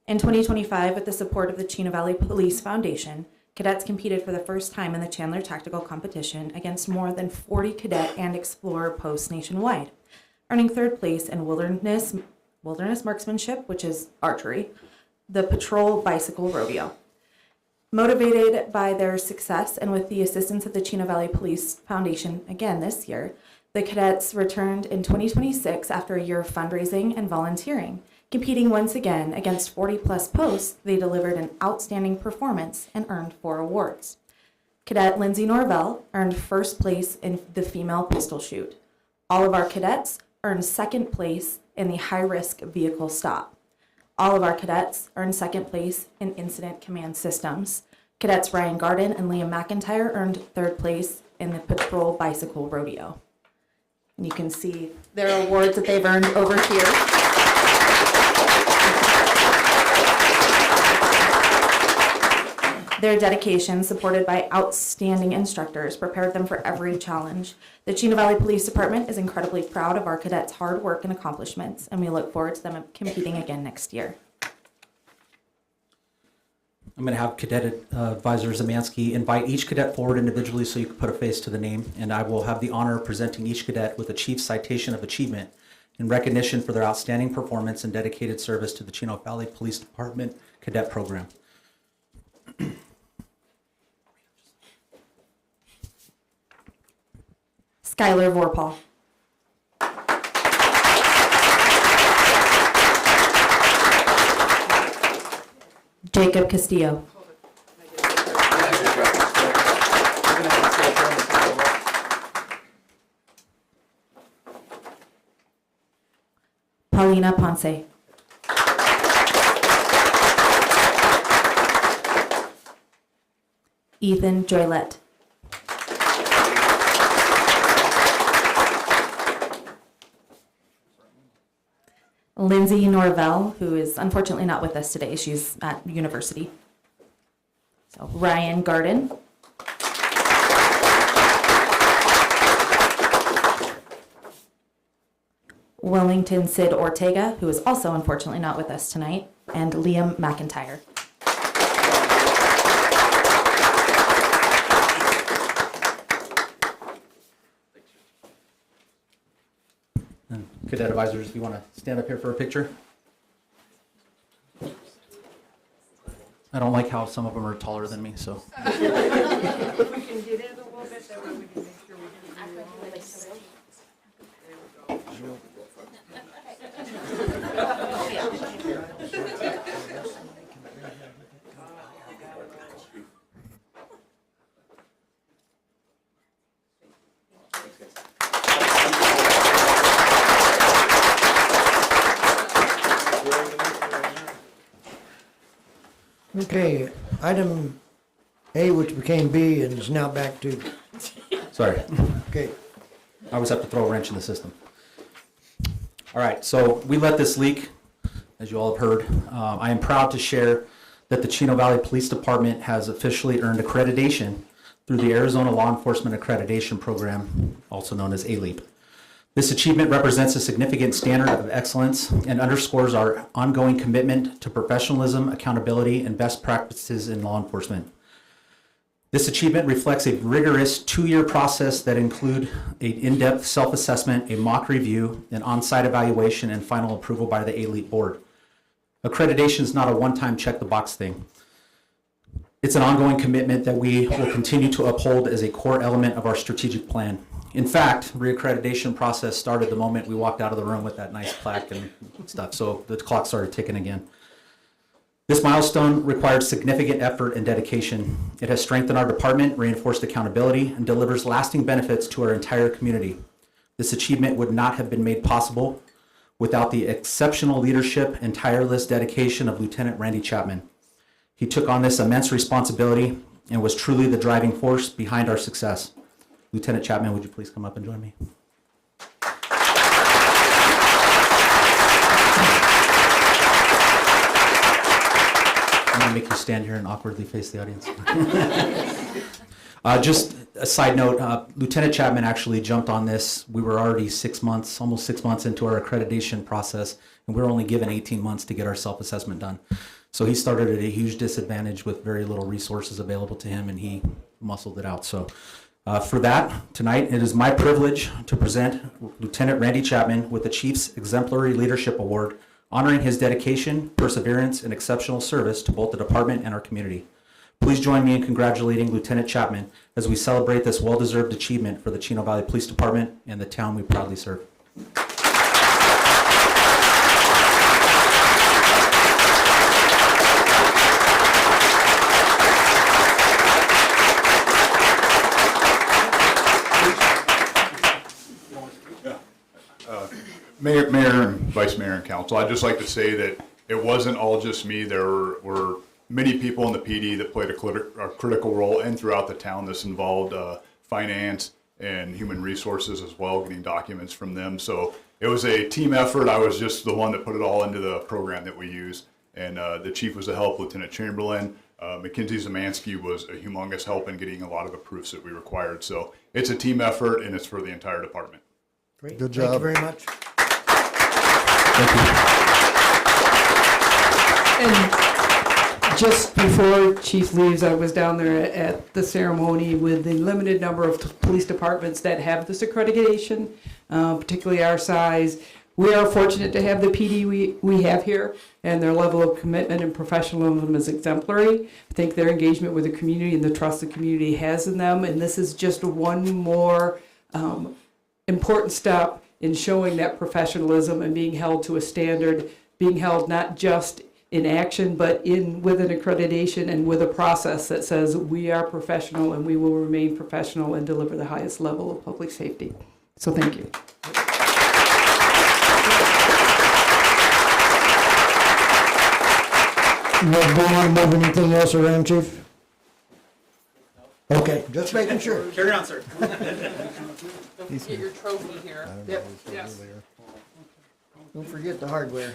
In 2025, with the support of the Chino Valley Police Foundation, cadets competed for the first time in the Chandler Tactical Competition against more than 40 cadet and explorer posts nationwide, earning third place in wilderness marksmanship, which is archery, the patrol bicycle rodeo. Motivated by their success and with the assistance of the Chino Valley Police Foundation again this year, the cadets returned in 2026 after a year of fundraising and volunteering. Competing once again against 40-plus posts, they delivered an outstanding performance and earned 4 awards. Cadet Lindsay Norvell earned first place in the female pistol shoot. All of our cadets earned second place in the high-risk vehicle stop. All of our cadets earned second place in incident command systems. Cadets Ryan Garden and Liam McIntyre earned third place in the patrol bicycle rodeo. And you can see their awards that they've earned over here. Their dedication, supported by outstanding instructors, prepared them for every challenge. The Chino Valley Police Department is incredibly proud of our cadets' hard work and accomplishments, and we look forward to them competing again next year. I'm going to have Cadet Advisor Zemansky invite each cadet forward individually so you can put a face to the name, and I will have the honor of presenting each cadet with a Chief's Citation of Achievement in recognition for their outstanding performance and dedicated service to the Chino Valley Police Department Cadet Program. Skylar Vorpahl. Jacob Castillo. Paulina Ponce. Ethan Joylett. Lindsay Norvell, who is unfortunately not with us today. She's at university. So Ryan Garden. Wellington Sid Ortega, who is also unfortunately not with us tonight, and Liam McIntyre. And cadet advisors, if you want to stand up here for a picture. I don't like how some of them are taller than me, so. We can get in a little bit, that way we can make sure we do. Okay, item A, which became B and is now back to, Sorry. okay. I always have to throw a wrench in the system. All right, so we let this leak, as you all have heard. I am proud to share that the Chino Valley Police Department has officially earned accreditation through the Arizona Law Enforcement Accreditation Program, also known as ALEAP. This achievement represents a significant standard of excellence and underscores our ongoing commitment to professionalism, accountability, and best practices in law enforcement. This achievement reflects a rigorous 2-year process that include an in-depth self-assessment, a mock review, an on-site evaluation, and final approval by the ALEAP board. Accreditation is not a one-time check-the-box thing. It's an ongoing commitment that we will continue to uphold as a core element of our strategic plan. In fact, reaccreditation process started the moment we walked out of the room with that nice plaque and stuff, so the clock started ticking again. This milestone required significant effort and dedication. It has strengthened our department, reinforced accountability, and delivers lasting benefits to our entire community. This achievement would not have been made possible without the exceptional leadership and tireless dedication of Lieutenant Randy Chapman. He took on this immense responsibility and was truly the driving force behind our success. Lieutenant Chapman, would you please come up and join me? I'm going to make you stand here and awkwardly face the audience. Just a side note, Lieutenant Chapman actually jumped on this. We were already 6 months, almost 6 months into our accreditation process, and we were only given 18 months to get our self-assessment done. So he started at a huge disadvantage with very little resources available to him, and he muscled it out. So for that, tonight, it is my privilege to present Lieutenant Randy Chapman with the Chief's Exemplary Leadership Award, honoring his dedication, perseverance, and exceptional service to both the department and our community. Please join me in congratulating Lieutenant Chapman as we celebrate this well-deserved achievement for the Chino Valley Police Department and the town we proudly serve. Mayor and Vice Mayor and Council, I'd just like to say that it wasn't all just me. There were many people in the PD that played a critical role, and throughout the town. This involved finance and human resources as well, getting documents from them. So it was a team effort. I was just the one that put it all into the program that we use. And the chief was a help, Lieutenant Chamberlain. Mackenzie Zamansky was a humongous help in getting a lot of the proofs that we required. So it's a team effort, and it's for the entire department. Great. Good Thank you job. very much. Thank you. And just before Chief leaves, I was down there at the ceremony with the limited number of police departments that have this accreditation, particularly our size. We are fortunate to have the PD we have here, and their level of commitment and professionalism is exemplary. I think their engagement with the community and the trust the community has in them, and this is just one more important step in showing that professionalism and being held to a standard, being held not just in action, but with an accreditation and with a process that says we are professional and we will remain professional and deliver the highest level of public safety. So thank you. You want to move anything else around, Chief? Okay, just making sure. Carry on, sir. Get your trophy here. Yep. Don't forget the hardware.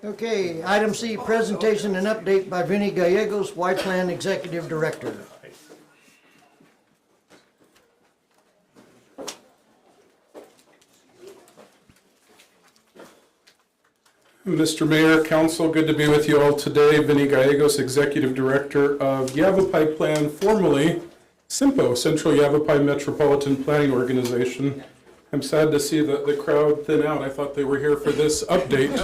Okay, item C, presentation and update by Vinny Gallegos, Y-Plan Executive Director. Mr. Mayor, Council, good to be with you all today. Vinny Gallegos, Executive Director of Yavapai Plan, formerly SIMPO, Central Yavapai Metropolitan Planning Organization. I'm sad to see the crowd thin out. I thought they were here for this update,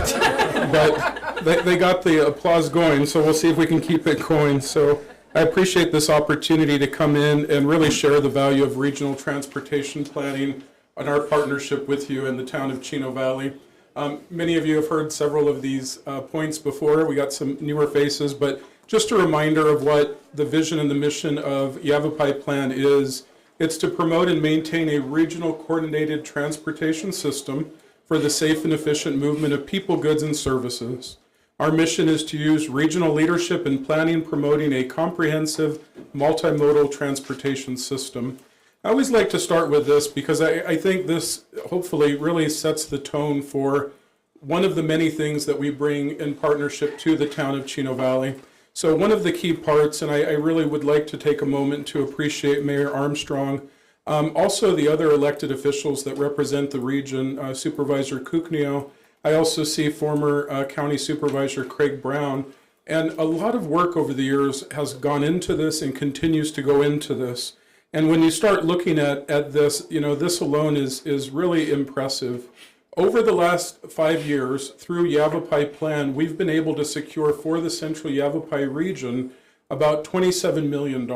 but they got the applause going, so we'll see if we can keep it going. So I appreciate this opportunity to come in and really share the value of regional transportation planning and our partnership with you in the town of Chino Valley. Many of you have heard several of these points before. We got some newer faces, but just a reminder of what the vision and the mission of Yavapai Plan is. It's to promote and maintain a regional coordinated transportation system for the safe and efficient movement of people, goods, and services. Our mission is to use regional leadership in planning, promoting a comprehensive multimodal transportation system. I always like to start with this because I think this hopefully really sets the tone for one of the many things that we bring in partnership to the town of Chino Valley. So one of the key parts, and I really would like to take a moment to appreciate Mayor Armstrong, also the other elected officials that represent the region, Supervisor Kuknio. I also see former County Supervisor Craig Brown, and a lot of work over the years has gone into this and continues to go into this. And when you start looking at this, you know, this alone is really impressive. Over the last 5 years, through Yavapai Plan, we've been able to secure for the Central Yavapai region about $27 million.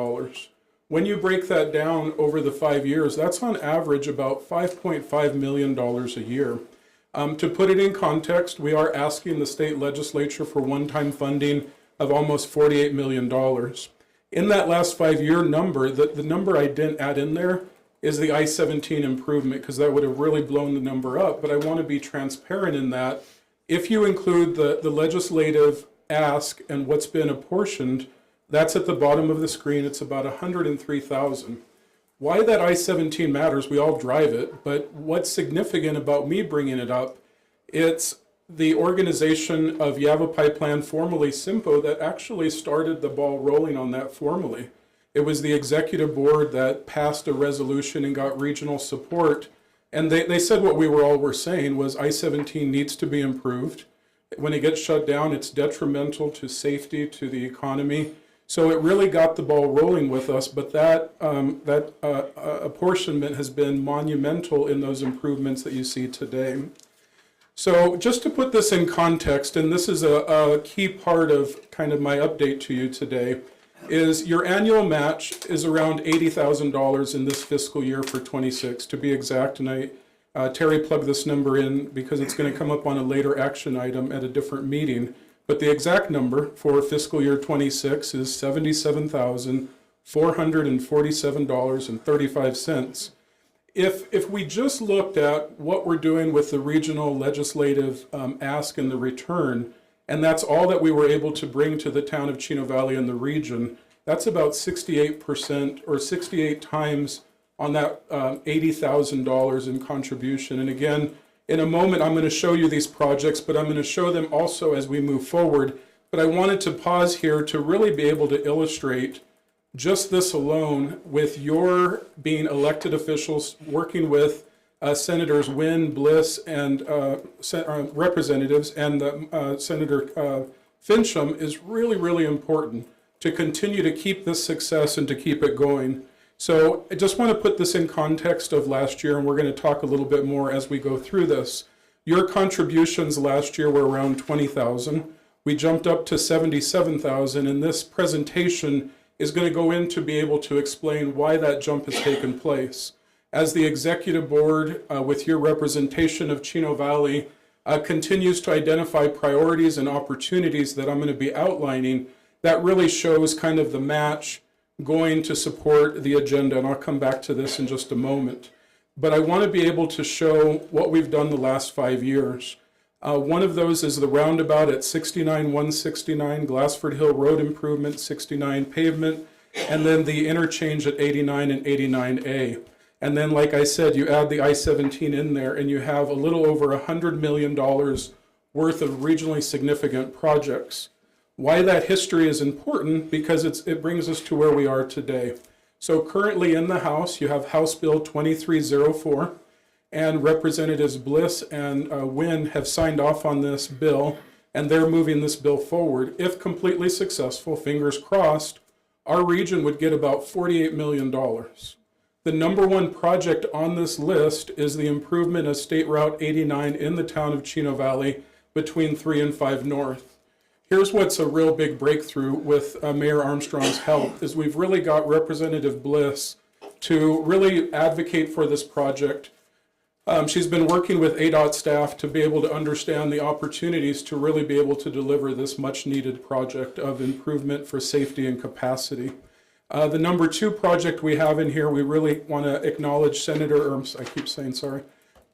When you break that down over the 5 years, that's on average about $5.5 million a year. To put it in context, we are asking the state legislature for one-time funding of almost $48 million. In that last 5-year number, the number I didn't add in there is the I-17 improvement, because that would have really blown the number up. But I want to be transparent in that if you include the legislative ask and what's been apportioned, that's at the bottom of the screen. It's about $103,000. Why that I-17 matters, we all drive it, but what's significant about me bringing it up, it's the organization of Yavapai Plan, formerly SIMPO, that actually started the ball rolling on that formally. It was the executive board that passed a resolution and got regional support. And they said what we were saying was I-17 needs to be improved. When it gets shut down, it's detrimental to safety, to the economy. So it really got the ball rolling with us, but that apportionment has been monumental in those improvements that you see today. So just to put this in context, and this is a key part of kind of my update to you today, is your annual match is around $80,000 in this fiscal year for 26, to be exact. And Terry plugged this number in because it's going to come up on a later action item at a different meeting. But the exact number for fiscal year 26 is $77,447.35. If we just looked at what we're doing with the regional legislative ask and the return, and that's all that we were able to bring to the town of Chino Valley and the region, that's about 68% or 68 times on that $80,000 in contribution. And again, in a moment, I'm going to show you these projects, but I'm going to show them also as we move forward. But I wanted to pause here to really be able to illustrate just this alone with your being elected officials, working with Senators Wynn, Bliss, and representatives, and Senator Fincham is really, really important to continue to keep this success and to keep it going. So I just want to put this in context of last year, and we're going to talk a little bit more as we go through this. Your contributions last year were around $20,000. We jumped up to $77,000, and this presentation is going to go in to be able to explain why that jump has taken place. As the executive board, with your representation of Chino Valley, continues to identify priorities and opportunities that I'm going to be outlining, that really shows kind of the match going to support the agenda, and I'll come back to this in just a moment. But I want to be able to show what we've done the last 5 years. One of those is the roundabout at 69-169, Glassford Hill Road Improvement, 69 pavement, and then the interchange at 89 and 89A. And then, like I said, you add the I-17 in there, and you have a little over $100 million worth of regionally significant projects. Why that history is important? Because it brings us to where we are today. So currently in the House, you have House Bill 2304, and Representatives Bliss and Wynn have signed off on this bill, and they're moving this bill forward. If completely successful, fingers crossed, our region would get about $48 million. The number one project on this list is the improvement of State Route 89 in the town of Chino Valley between 3 and 5 North. Here's what's a real big breakthrough with Mayor Armstrong's help, is we've really got Representative Bliss to really advocate for this project. She's been working with ADOT staff to be able to understand the opportunities to really be able to deliver this much needed project of improvement for safety and capacity. The number 2 project we have in here, we really want to acknowledge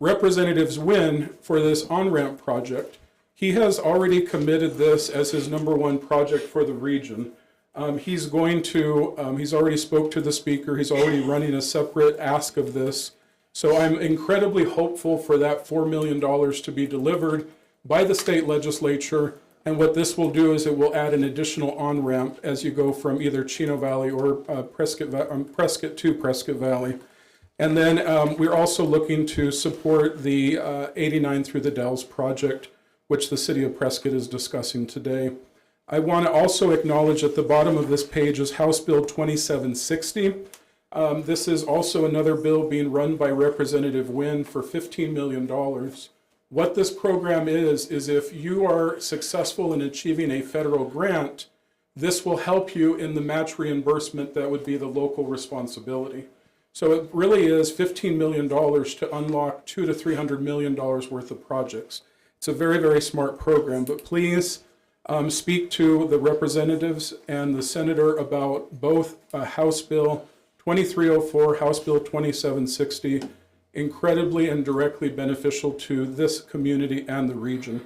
Representatives Wynn for this on-ramp project. He has already committed this as his number 1 project for the region. He's already spoke to the speaker. He's already running a separate ask of this. So I'm incredibly hopeful for that $4 million to be delivered by the state legislature. And what this will do is it will add an additional on-ramp as you go from either Chino Valley or Prescott to Prescott Valley. And then we're also looking to support the 89 through the Dells project, which the city of Prescott is discussing today. I want to also acknowledge at the bottom of this page is House Bill 2760. This is also another bill being run by Representative Wynn for $15 million. What this program is if you are successful in achieving a federal grant, this will help you in the match reimbursement that would be the local responsibility. So it really is $15 million to unlock $200 to $300 million worth of projects. It's a very, very smart program, but please speak to the representatives and the senator about both House Bill 2304, House Bill 2760, incredibly and directly beneficial to this community and the region.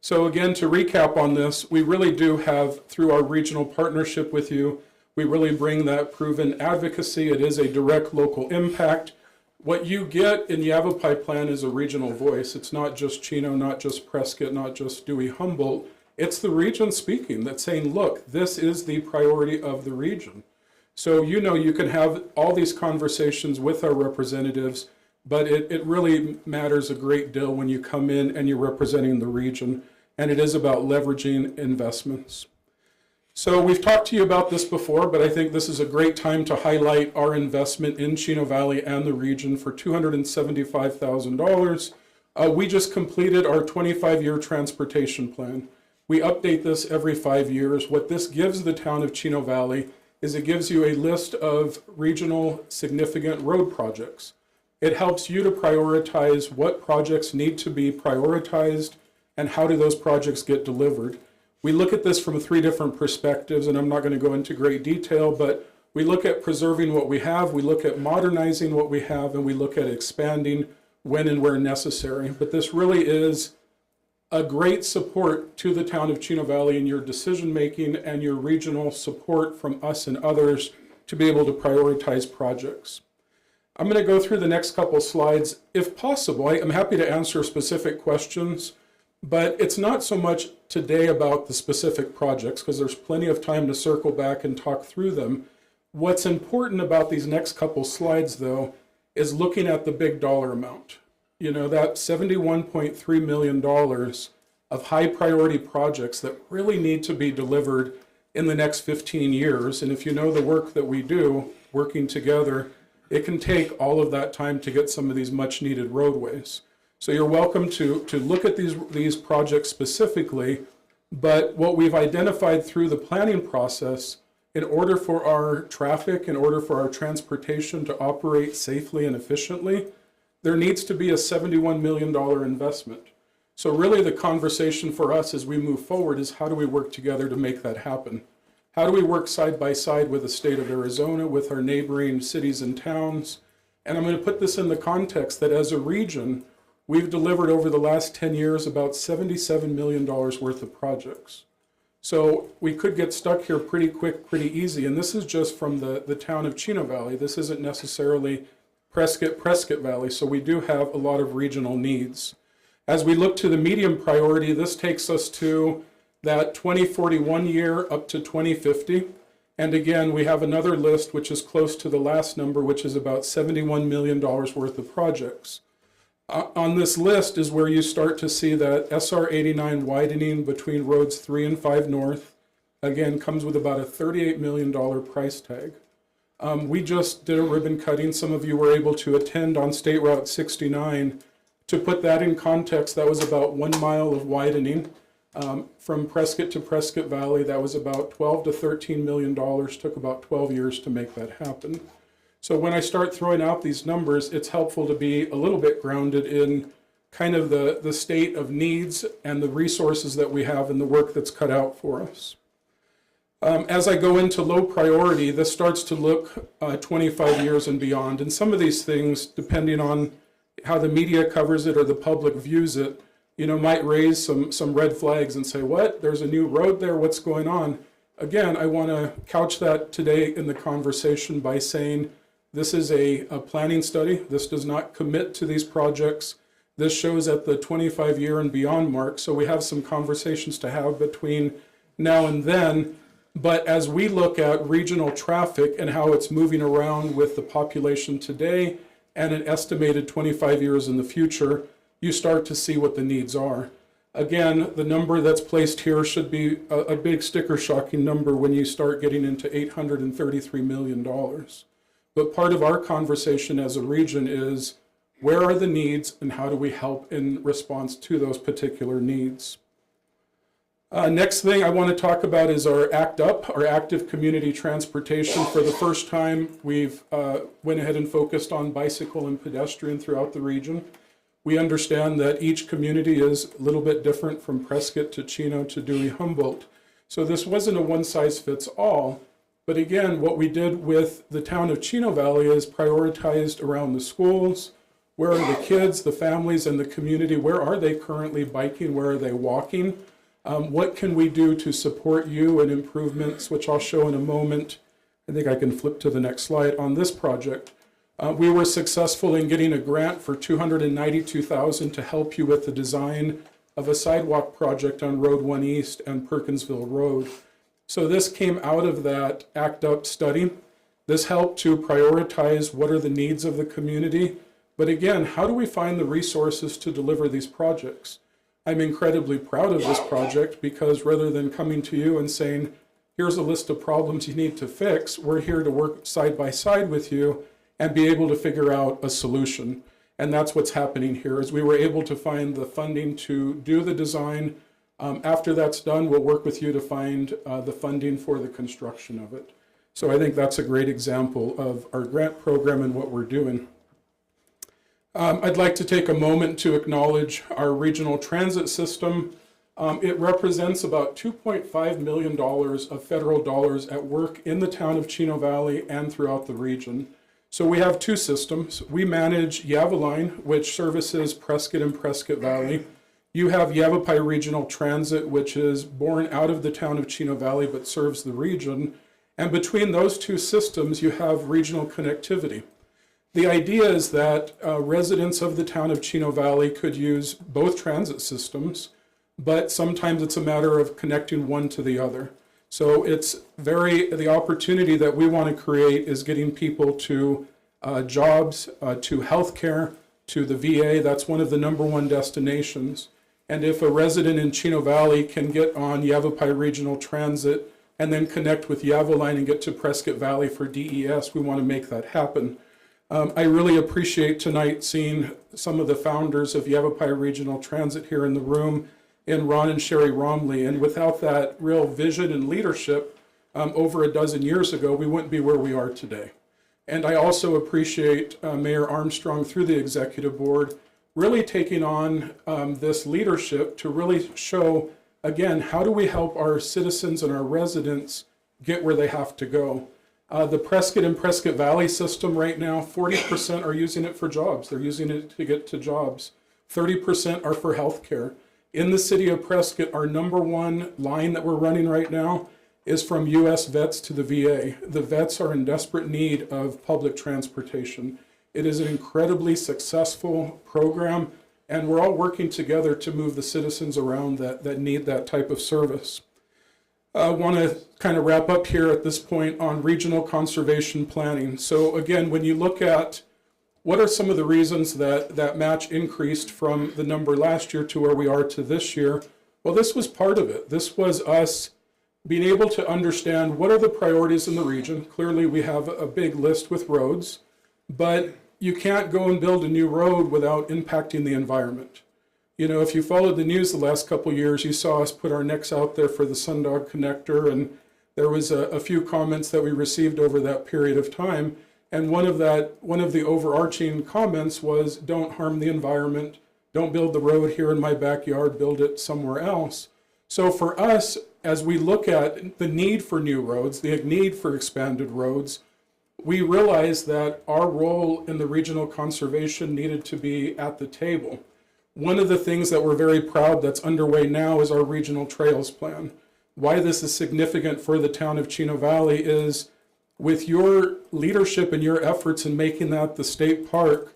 So again, to recap on this, we really do have, through our regional partnership with you, we really bring that proven advocacy. It is a direct local impact. What you get in Yavapai Plan is a regional voice. It's not just Chino, not just Prescott, not just Dewey Humboldt. It's the region speaking that's saying, look, this is the priority of the region. So you can have all these conversations with our representatives, but it really matters a great deal when you come in and you're representing the region, and it is about leveraging investments. So we've talked to you about this before, but I think this is a great time to highlight our investment in Chino Valley and the region for $275,000. We just completed our 25-year transportation plan. We update this every 5 years. What this gives the town of Chino Valley is it gives you a list of regional significant road projects. It helps you to prioritize what projects need to be prioritized and how do those projects get delivered. We look at this from 3 different perspectives, and I'm not going to go into great detail, but we look at preserving what we have, we look at modernizing what we have, and we look at expanding when and where necessary. But this really is a great support to the town of Chino Valley in your decision-making and your regional support from us and others to be able to prioritize projects. I'm going to go through the next couple slides. If possible, I'm happy to answer specific questions, but it's not so much today about the specific projects because there's plenty of time to circle back and talk through them. What's important about these next couple slides, though, is looking at the big dollar amount. That $71.3 million of high priority projects that really need to be delivered in the next 15 years. And if you know the work that we do, working together, it can take all of that time to get some of these much needed roadways. So you're welcome to look at these projects specifically, but what we've identified through the planning process, in order for our traffic, in order for our transportation to operate safely and efficiently, there needs to be a $71 million investment. So really the conversation for us as we move forward is how do we work together to make that happen? How do we work side by side with the state of Arizona, with our neighboring cities and towns? And I'm going to put this in the context that as a region, we've delivered over the last 10 years about $77 million worth of projects. So we could get stuck here pretty quick, pretty easy. And this is just from the town of Chino Valley. This isn't necessarily Prescott Valley. So we do have a lot of regional needs. As we look to the medium priority, this takes us to that 2041 year up to 2050. And again, we have another list which is close to the last number, which is about $71 million worth of projects. On this list is where you start to see that SR 89 widening between roads 3 and 5 north, again, comes with about a $38 million price tag. We just did a ribbon cutting. Some of you were able to attend on State Route 69. To put that in context, that was about 1 mile of widening. From Prescott to Prescott Valley, that was about $12 to $13 million. Took about 12 years to make that happen. So when I start throwing out these numbers, it's helpful to be a little bit grounded in kind of the state of needs and the resources that we have and the work that's cut out for us. As I go into low priority, this starts to look 25 years and beyond. And some of these things, depending on how the media covers it or the public views it, might raise some red flags and say, what? There's a new road there, what's going on? Again, I want to couch that today in the conversation by saying this is a planning study. This does not commit to these projects. This shows at the 25-year and beyond mark, so we have some conversations to have between now and then. But as we look at regional traffic and how it's moving around with the population today and an estimated 25 years in the future, you start to see what the needs are. Again, the number that's placed here should be a big sticker shocking number when you start getting into $833 million. But part of our conversation as a region is where are the needs and how do we help in response to those particular needs? Next thing I want to talk about is our ACT UP, our active community transportation. For the first time, we've went ahead and focused on bicycle and pedestrian throughout the region. We understand that each community is a little bit different from Prescott to Chino to Dewey Humboldt. So this wasn't a one-size-fits-all. But again, what we did with the town of Chino Valley is prioritized around the schools. Where are the kids, the families, and the community? Where are they currently biking? Where are they walking? What can we do to support you and improvements, which I'll show in a moment. I think I can flip to the next slide on this project. We were successful in getting a grant for $292,000 to help you with the design of a sidewalk project on Road 1 East and Perkinsville Road. So this came out of that ACT UP study. This helped to prioritize what are the needs of the community. But again, how do we find the resources to deliver these projects? I'm incredibly proud of this project because rather than coming to you and saying, here's a list of problems you need to fix, we're here to work side by side with you and be able to figure out a solution. And that's what's happening here is we were able to find the funding to do the design. After that's done, we'll work with you to find the funding for the construction of it. So I think that's a great example of our grant program and what we're doing. I'd like to take a moment to acknowledge our regional transit system. It represents about $2.5 million of federal dollars at work in the town of Chino Valley and throughout the region. So we have two systems. We manage Yavaline, which services Prescott and Prescott Valley. You have Yavapai Regional Transit, which is born out of the town of Chino Valley but serves the region. And between those two systems, you have regional connectivity. The idea is that residents of the town of Chino Valley could use both transit systems, but sometimes it's a matter of connecting one to the other. So the opportunity that we want to create is getting people to jobs, to healthcare, to the VA. That's one of the #1 destinations. And if a resident in Chino Valley can get on Yavapai Regional Transit and then connect with Yavaline and get to Prescott Valley for DES, we want to make that happen. I really appreciate tonight seeing some of the founders of Yavapai Regional Transit here in the room, in Ron and Sherry Romley. And without that real vision and leadership over a dozen years ago, we wouldn't be where we are today. And I also appreciate Mayor Armstrong through the executive board really taking on this leadership to really show, again, how do we help our citizens and our residents get where they have to go. The Prescott and Prescott Valley system right now, 40% are using it for jobs. They're using it to get to jobs. 30% are for healthcare. In the city of Prescott, our number one line that we're running right now is from US vets to the VA. The vets are in desperate need of public transportation. It is an incredibly successful program, and we're all working together to move the citizens around that need that type of service. I want to kind of wrap up here at this point on regional conservation planning. So again, when you look at what are some of the reasons that that match increased from the number last year to where we are to this year? Well, this was part of it. This was us being able to understand what are the priorities in the region. Clearly, we have a big list with roads, but you can't go and build a new road without impacting the environment. You know, if you followed the news the last couple of years, you saw us put our necks out there for the Sundog connector, and there was a few comments that we received over that period of time. And one of the overarching comments was, don't harm the environment, don't build the road here in my backyard, build it somewhere else. So for us, as we look at the need for new roads, the need for expanded roads, we realized that our role in the regional conservation needed to be at the table. One of the things that we're very proud that's underway now is our regional trails plan. Why this is significant for the town of Chino Valley is with your leadership and your efforts in making that the state park,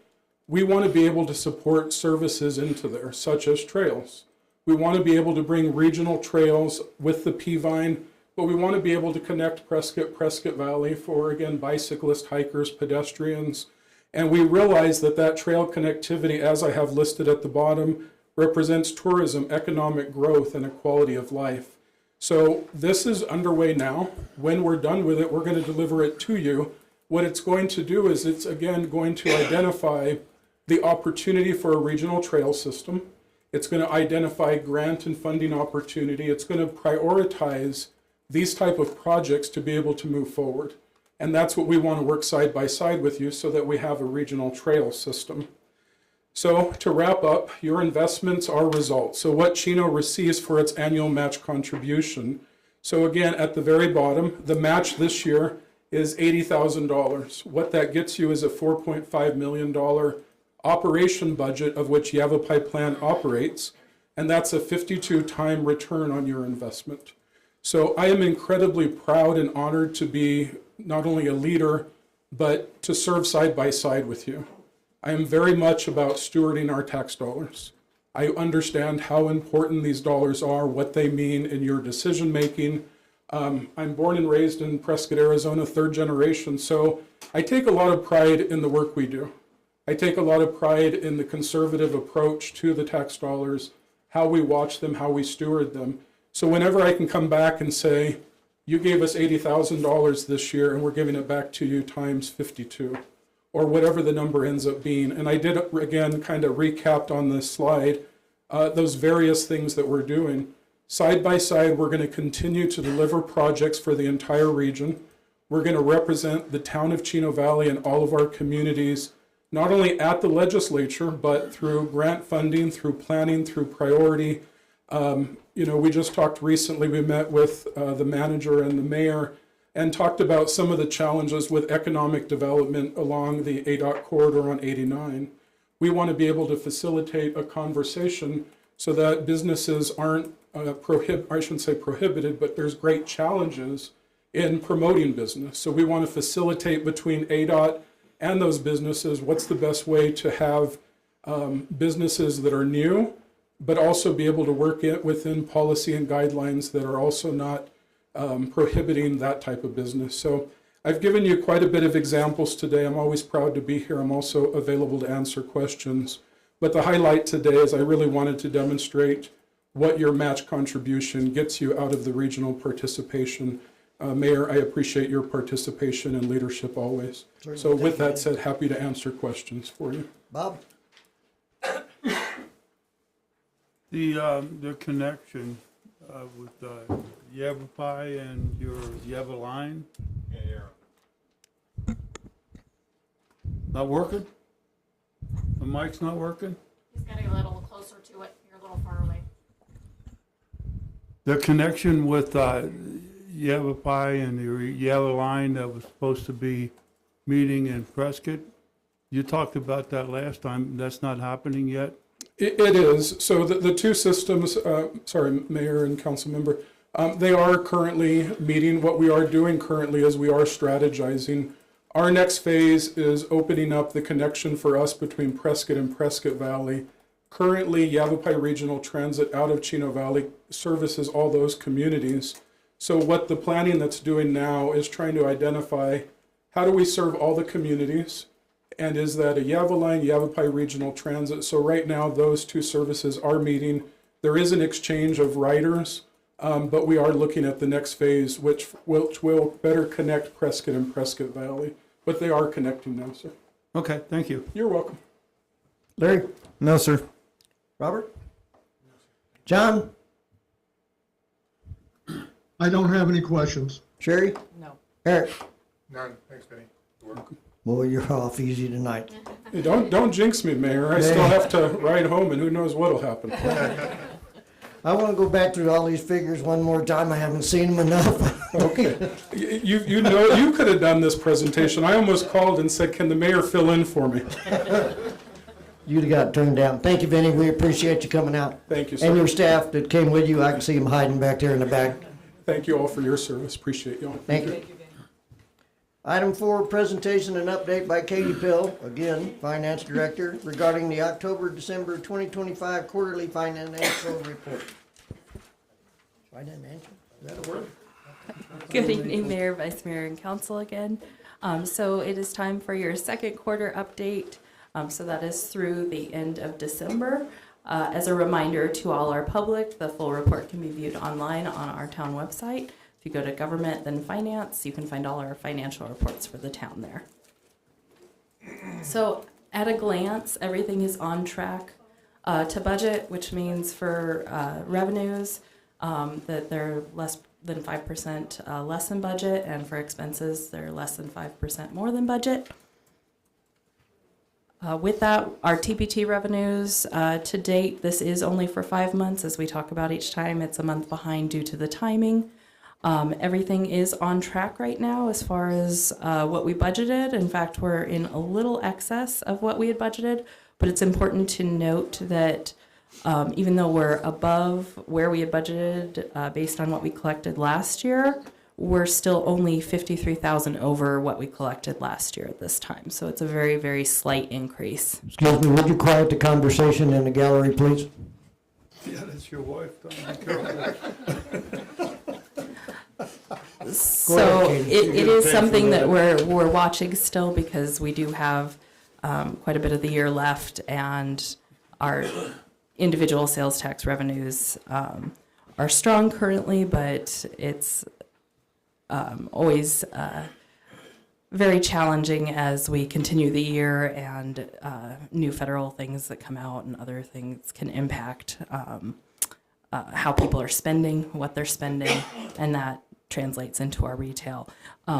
we want to be able to support services into there, such as trails. We want to be able to bring regional trails with the P-Vine, but we want to be able to connect Prescott Valley for, again, bicyclists, hikers, pedestrians. And we realize that that trail connectivity, as I have listed at the bottom, represents tourism, economic growth, and a quality of life. So this is underway now. When we're done with it, we're going to deliver it to you. What it's going to do is it's, again, going to identify the opportunity for a regional trail system. It's going to identify grant and funding opportunity. It's going to prioritize these type of projects to be able to move forward. And that's what we want to work side by side with you so that we have a regional trail system. So to wrap up, your investments are results. So what Chino receives for its annual match contribution. So again, at the very bottom, the match this year is $80,000. What that gets you is a $4.5 million operation budget of which Yavapai Plan operates, and that's a 52-time return on your investment. So I am incredibly proud and honored to be not only a leader, but to serve side by side with you. I am very much about stewarding our tax dollars. I understand how important these dollars are, what they mean in your decision making. I'm born and raised in Prescott, Arizona, third generation, so I take a lot of pride in the work we do. I take a lot of pride in the conservative approach to the tax dollars, how we watch them, how we steward them. So whenever I can come back and say, you gave us $80,000 this year and we're giving it back to you times 52, or whatever the number ends up being. And I did, again, kind of recapped on this slide, those various things that we're doing. Side by side, we're going to continue to deliver projects for the entire region. We're going to represent the town of Chino Valley and all of our communities, not only at the legislature, but through grant funding, through planning, through priority. You know, we just talked recently, we met with the manager and the mayor and talked about some of the challenges with economic development along the ADOT corridor on 89. We want to be able to facilitate a conversation so that businesses aren't I shouldn't say prohibited, but there's great challenges in promoting business. So we want to facilitate between ADOT and those businesses, what's the best way to have businesses that are new, but also be able to work it within policy and guidelines that are also not prohibiting that type of business. So I've given you quite a bit of examples today. I'm always proud to be here. I'm also available to answer questions. But the highlight today is I really wanted to demonstrate what your match contribution gets you out of the regional participation. Mayor, I appreciate your participation and leadership always. So with that said, happy to answer questions for you. Bob? The connection with Yavapai and your Yava line? Not working? The mic's not working? He's got to get a little closer to it. You're a little far away. The connection with Yavapai and the Yellow Line that was supposed to be meeting in Prescott, you talked about that last time. That's not happening yet? It is. So the two systems, sorry, Mayor and Council Member, they are currently meeting. What we are doing currently is we are strategizing. Our next phase is opening up the connection for us between Prescott and Prescott Valley. Currently, Yavapai Regional Transit out of Chino Valley services all those communities. So what the planning that's doing now is trying to identify how do we serve all the communities, and is that a Yavaline, Yavapai Regional Transit? So right now, those two services are meeting. There is an exchange of riders, but we are looking at the next phase, which will better connect Prescott and Prescott Valley. But they are connecting now, sir. Okay, thank you. You're welcome. Larry? No, sir. Robert? John? I don't have any questions. Sherry? No. Eric? None. Thanks, Benny. Boy, you're off easy tonight. Hey, don't jinx me, Mayor. I still have to ride home, and who knows what'll happen. I want to go back through all these figures one more time. I haven't seen them enough. Okay. You know, you could have done this presentation. I almost called and said, can the mayor fill in for me? You'd have got turned down. Thank you, Vinny. We appreciate you coming out. Thank you, sir. And your staff that came with you. I can see them hiding back there in the back. Thank you all for your service. Appreciate y'all. Thank you. Item 4, presentation and update by Katie Pill, again, Finance Director, regarding the October-December 2025 quarterly financial report. Financial, is that a word? Good evening, Mayor, Vice Mayor, and Council again. So it is time for your second quarter update. So that is through the end of December. As a reminder to all our public, the full report can be viewed online on our town website. If you go to government, then finance, you can find all our financial reports for the town there. So at a glance, everything is on track to budget, which means for revenues that they're less than 5% less than budget, and for expenses, they're less than 5% more than budget. With that, our TPT revenues to date, this is only for 5 months. As we talk about each time, it's a month behind due to the timing. Everything is on track right now as far as what we budgeted. In fact, we're in a little excess of what we had budgeted, but it's important to note that even though we're above where we had budgeted based on what we collected last year, we're still only $53,000 over what we collected last year at this time. So it's a very, very slight increase. Excuse me, would you quiet the conversation in the gallery, please? Yeah, that's your wife. Don't be careful. So Katie. it is something that we're watching still, because we do have quite a bit of the year left, and our individual sales tax revenues are strong currently, but it's always very challenging as we continue the year, and new federal things that come out and other things can impact how people are spending, what they're spending, and that translates into our retail,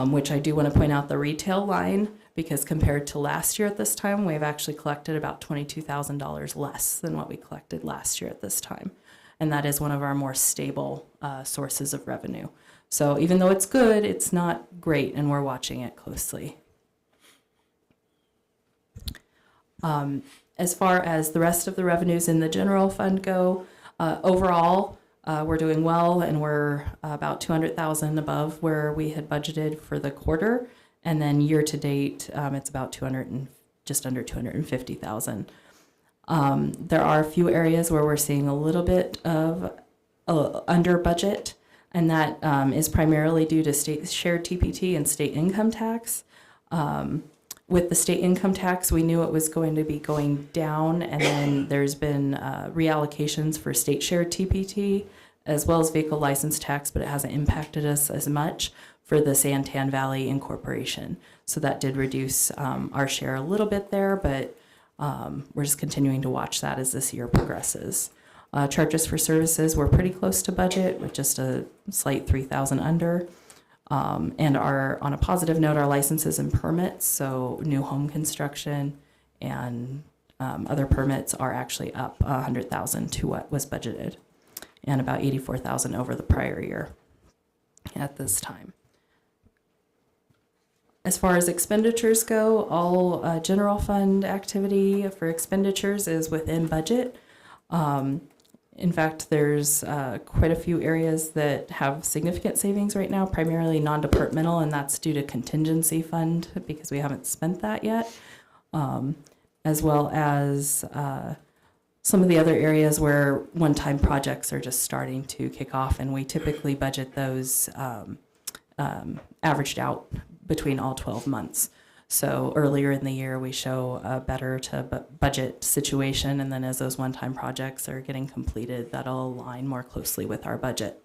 which I do want to point out the retail line, because compared to last year at this time, we've actually collected about $22,000 less than what we collected last year at this time. And that is one of our more stable sources of revenue. So even though it's good, it's not great, and we're watching it closely. As far as the rest of the revenues in the general fund go, overall, we're doing well, and we're about $200,000 above where we had budgeted for the quarter, and then year to date, it's about just under $250,000. There are a few areas where we're seeing a little bit of under budget, and that is primarily due to state shared TPT and state income tax. With the state income tax, we knew it was going to be going down, and then there's been reallocations for state shared TPT as well as vehicle license tax, but it hasn't impacted us as much for the Santan Valley Incorporation. So that did reduce our share a little bit there, but we're just continuing to watch that as this year progresses. Charges for services were pretty close to budget, with just a slight $3,000 under. And on a positive note, our licenses and permits, so new home construction and other permits, are actually up $100,000 to what was budgeted, and about $84,000 over the prior year at this time. As far as expenditures go, all general fund activity for expenditures is within budget. In fact, there's quite a few areas that have significant savings right now, primarily non-departmental, and that's due to contingency fund because we haven't spent that yet, as well as some of the other areas where one-time projects are just starting to kick off, and we typically budget those averaged out between all 12 months. So earlier in the year, we show a better to budget situation, and then as those one-time projects are getting completed, that'll align more closely with our budget.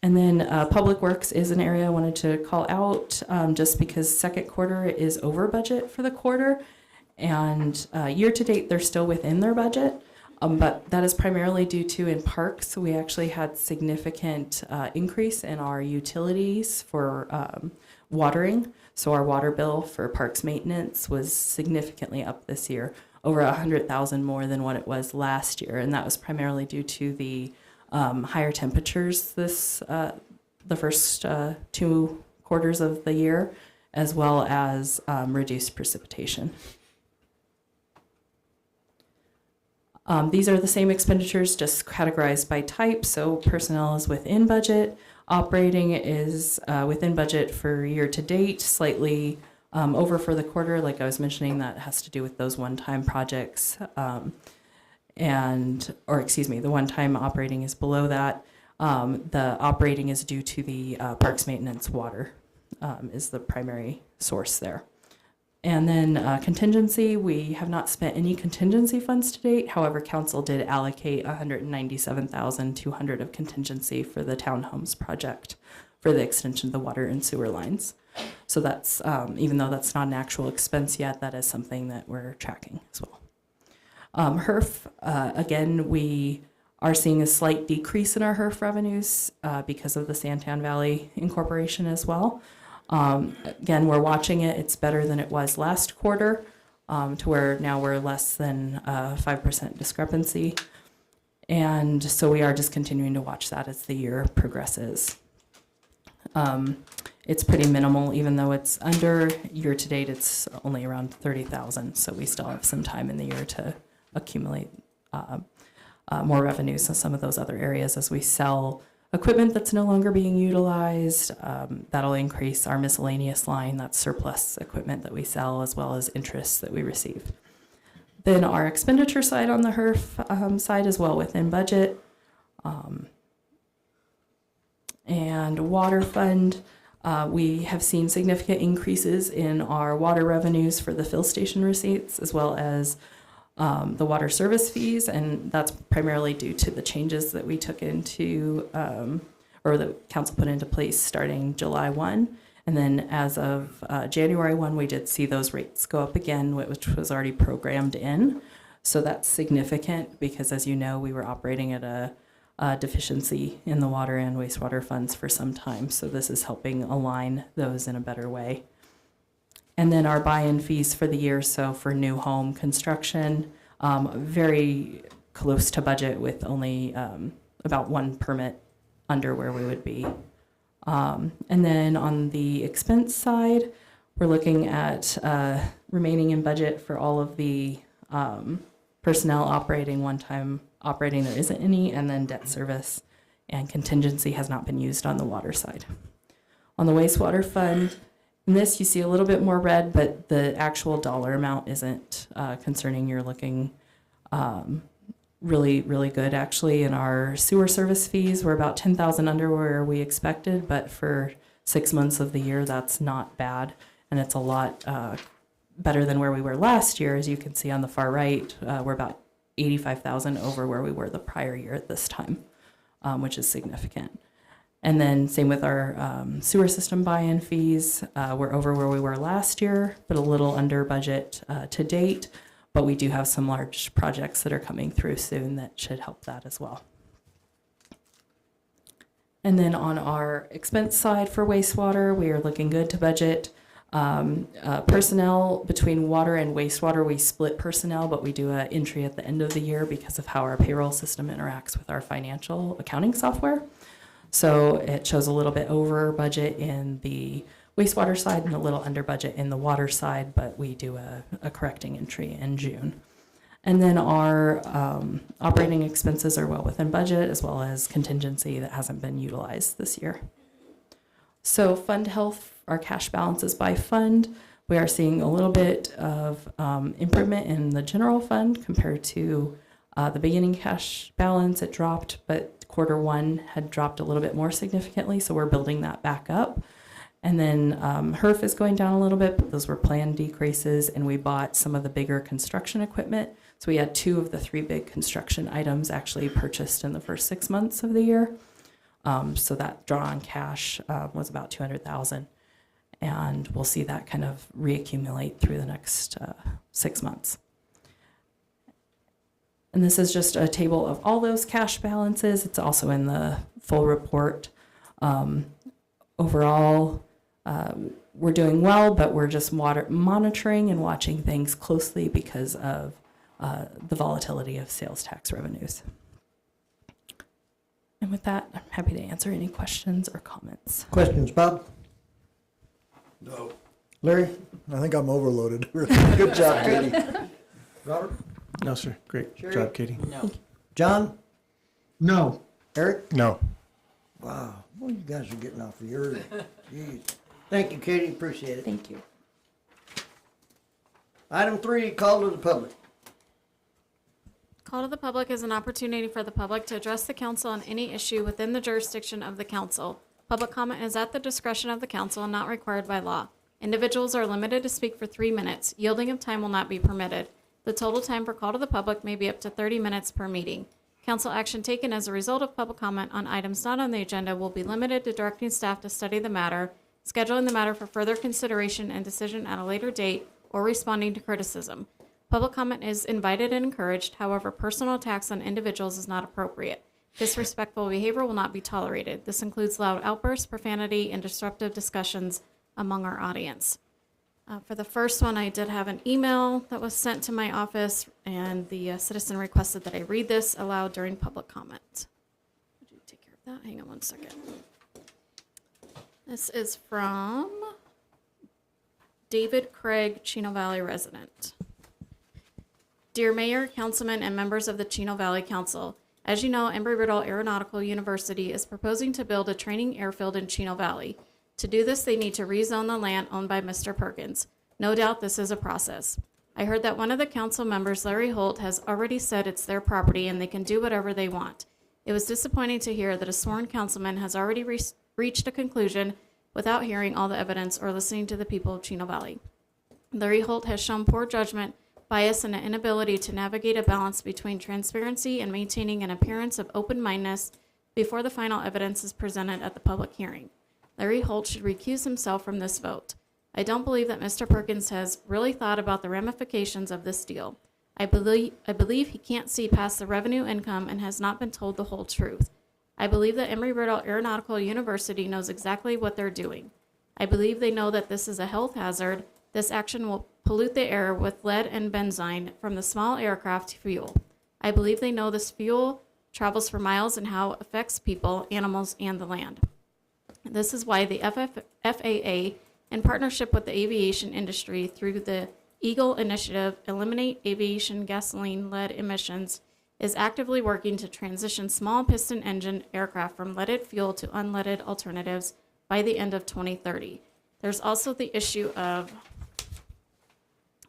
And then Public Works is an area I wanted to call out just because second quarter is over budget for the quarter, and year-to-date, they're still within their budget. But that is primarily due to in parks, we actually had significant increase in our utilities for watering. So our water bill for parks maintenance was significantly up this year, over $100,000 more than what it was last year, and that was primarily due to the higher temperatures the first 2 quarters of the year, as well as reduced precipitation. These are the same expenditures, just categorized by type. So personnel is within budget. Operating is within budget for year to date, slightly over for the quarter. Like I was mentioning, that has to do with those one-time projects. The one-time operating is below that. The operating is due to the parks maintenance water is the primary source there. And then contingency, we have not spent any contingency funds to date. However, council did allocate $197,200 of contingency for the townhomes project for the extension of the water and sewer lines. So that's, even though that's not an actual expense yet, that is something that we're tracking as well. HERF, again, we are seeing a slight decrease in our HERF revenues because of the Santan Valley Incorporation as well. Again, we're watching it. It's better than it was last quarter, to where now we're less than 5% discrepancy. And so we are just continuing to watch that as the year progresses. It's pretty minimal, even though it's under year to date, it's only around 30,000. So we still have some time in the year to accumulate more revenues in some of those other areas as we sell equipment that's no longer being utilized. That'll increase our miscellaneous line, that's surplus equipment that we sell, as well as interest that we receive. Then our expenditure side on the HERF side as well within budget. And water fund, we have seen significant increases in our water revenues for the fill station receipts, as well as the water service fees, and that's primarily due to the changes that we took into, or the council put into place starting July 1. And then as of January 1, we did see those rates go up again, which was already programmed in. So that's significant because, as you know, we were operating at a deficiency in the water and wastewater funds for some time. So this is helping align those in a better way. And then our buy-in fees for the year, so for new home construction, very close to budget with only about 1 permit under where we would be. And then on the expense side, we're looking at remaining in budget for all of the personnel operating, one-time operating, there isn't any, and then debt service and contingency has not been used on the water side. On the wastewater fund, in this, you see a little bit more red, but the actual dollar amount isn't concerning. You're looking really, really good, actually. In our sewer service fees, we're about 10,000 under where we expected, but for 6 months of the year, that's not bad. And it's a lot better than where we were last year. As you can see on the far right, we're about 85,000 over where we were the prior year at this time, which is significant. And then same with our sewer system buy-in fees. We're over where we were last year, but a little under budget to date. But we do have some large projects that are coming through soon that should help that as well. And then on our expense side for wastewater, we are looking good to budget. Personnel between water and wastewater, we split personnel, but we do an entry at the end of the year because of how our payroll system interacts with our financial accounting software. So it shows a little bit over budget in the wastewater side and a little under budget in the water side, but we do a correcting entry in June. And then our operating expenses are well within budget, as well as contingency that hasn't been utilized this year. So fund health, our cash balances by fund, we are seeing a little bit of improvement in the general fund compared to the beginning cash balance. It dropped, but quarter one had dropped a little bit more significantly, so we're building that back up. And then HERF is going down a little bit, but those were planned decreases, and we bought some of the bigger construction equipment. So we had 2 of the 3 big construction items actually purchased in the first 6 months of the year. So that draw on cash was about $200,000, and we'll see that kind of reaccumulate through the next 6 months. And this is just a table of all those cash balances. It's also in the full report. Overall, we're doing well, but we're just monitoring and watching things closely because of the volatility of sales tax revenues. And with that, I'm happy to answer any questions or comments. Questions, Bob? No. Larry? I think I'm overloaded. Good job, Katie. Robert? No, sir. Great Sherry? job, Katie. No. John? No. Eric? No. Wow, well, you guys are getting off the early. Jeez. Thank you, Katie, appreciate it. Thank you. Item 3, call to the public. Call to the public is an opportunity for the public to address the council on any issue within the jurisdiction of the council. Public comment is at the discretion of the council and not required by law. Individuals are limited to speak for 3 minutes. Yielding of time will not be permitted. The total time for call to the public may be up to 30 minutes per meeting. Council action taken as a result of public comment on items not on the agenda will be limited to directing staff to study the matter, scheduling the matter for further consideration and decision at a later date, or responding to criticism. Public comment is invited and encouraged. However, personal attacks on individuals is not appropriate. Disrespectful behavior will not be tolerated. This includes loud outbursts, profanity, and disruptive discussions among our audience. For the first one, I did have an email that was sent to my office, and the citizen requested that I read this aloud during public comment. Would you take care of that? Hang on one second. This is from David Craig, Chino Valley resident. Dear Mayor, Councilman, and members of the Chino Valley Council, as you know, Embry-Riddle Aeronautical University is proposing to build a training airfield in Chino Valley. To do this, they need to rezone the land owned by Mr. Perkins. No doubt this is a process. I heard that one of the council members, Larry Holt, has already said it's their property and they can do whatever they want. It was disappointing to hear that a sworn councilman has already reached a conclusion without hearing all the evidence or listening to the people of Chino Valley. Larry Holt has shown poor judgment, bias, and an inability to navigate a balance between transparency and maintaining an appearance of open-mindedness before the final evidence is presented at the public hearing. Larry Holt should recuse himself from this vote. I don't believe that Mr. Perkins has really thought about the ramifications of this deal. I believe he can't see past the revenue income and has not been told the whole truth. I believe that Embry-Riddle Aeronautical University knows exactly what they're doing. I believe they know that this is a health hazard. This action will pollute the air with lead and benzene from the small aircraft fuel. I believe they know this fuel travels for miles and how it affects people, animals, and the land. This is why the FAA, in partnership with the aviation industry through the Eagle Initiative, Eliminate Aviation Gasoline Lead Emissions, is actively working to transition small piston engine aircraft from leaded fuel to unleaded alternatives by the end of 2030. There's also the issue of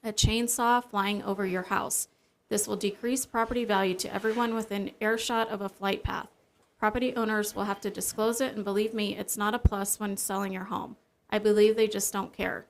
a chainsaw flying over your house. This will decrease property value to everyone within earshot of a flight path. Property owners will have to disclose it, and believe me, it's not a plus when selling your home. I believe they just don't care.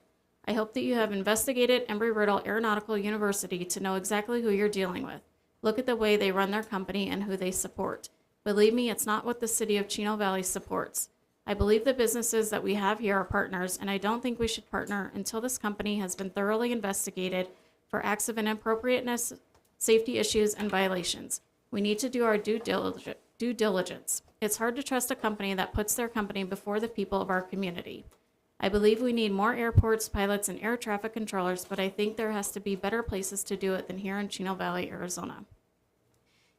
I hope that you have investigated Embry-Riddle Aeronautical University to know exactly who you're dealing with. Look at the way they run their company and who they support. Believe me, it's not what the city of Chino Valley supports. I believe the businesses that we have here are partners, and I don't think we should partner until this company has been thoroughly investigated for acts of inappropriateness, safety issues, and violations. We need to do our due diligence. It's hard to trust a company that puts their company before the people of our community. I believe we need more airports, pilots, and air traffic controllers, but I think there has to be better places to do it than here in Chino Valley, Arizona.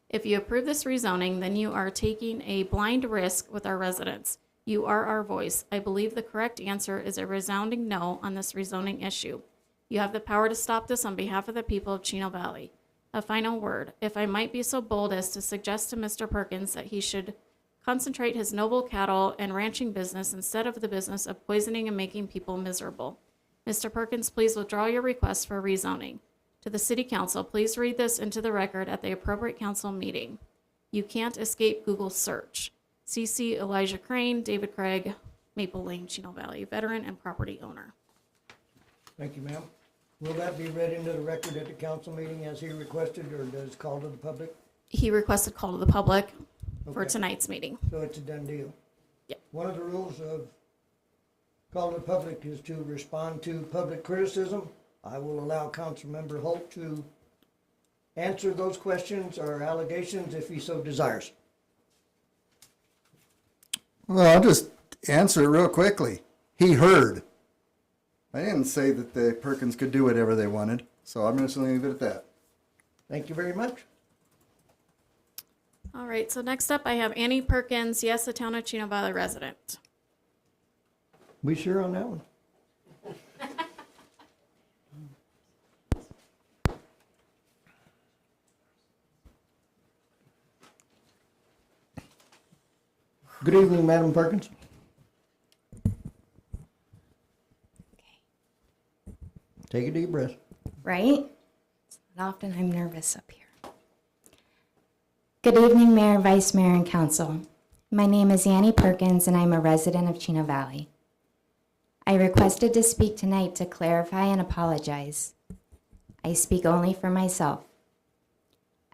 If you approve this rezoning, then you are taking a blind risk with our residents. You are our voice. I believe the correct answer is a resounding no on this rezoning issue. You have the power to stop this on behalf of the people of Chino Valley. A final word. If I might be so bold as to suggest to Mr. Perkins that he should concentrate his noble cattle and ranching business instead of the business of poisoning and making people miserable. Mr. Perkins, please withdraw your request for rezoning. To the City Council, please read this into the record at the appropriate council meeting. You can't escape Google search. CC Elijah Crane, David Craig, Maple Lane, Chino Valley, veteran and property owner. Thank you, ma'am. Will that be read into the record at the council meeting as he requested, or does call to the public? He requested call to the public for Okay. tonight's meeting. So it's a done deal? Yep. One of the rules of call to the public is to respond to public criticism. I will allow Councilmember Holt to answer those questions or allegations if he so desires. Well, I'll just answer it real quickly. He heard. I didn't say that the Perkins could do whatever they wanted, so I'm just going to leave it at that. Thank you very much. All right, so next up I have Annie Perkins, yes, a town of Chino Valley resident. We sure on that one? Good evening, Madam Perkins. Take a deep breath. Right? It's not often I'm nervous up here. Good evening, Mayor, Vice Mayor, and Council. My name is Annie Perkins, and I'm a resident of Chino Valley. I requested to speak tonight to clarify and apologize. I speak only for myself.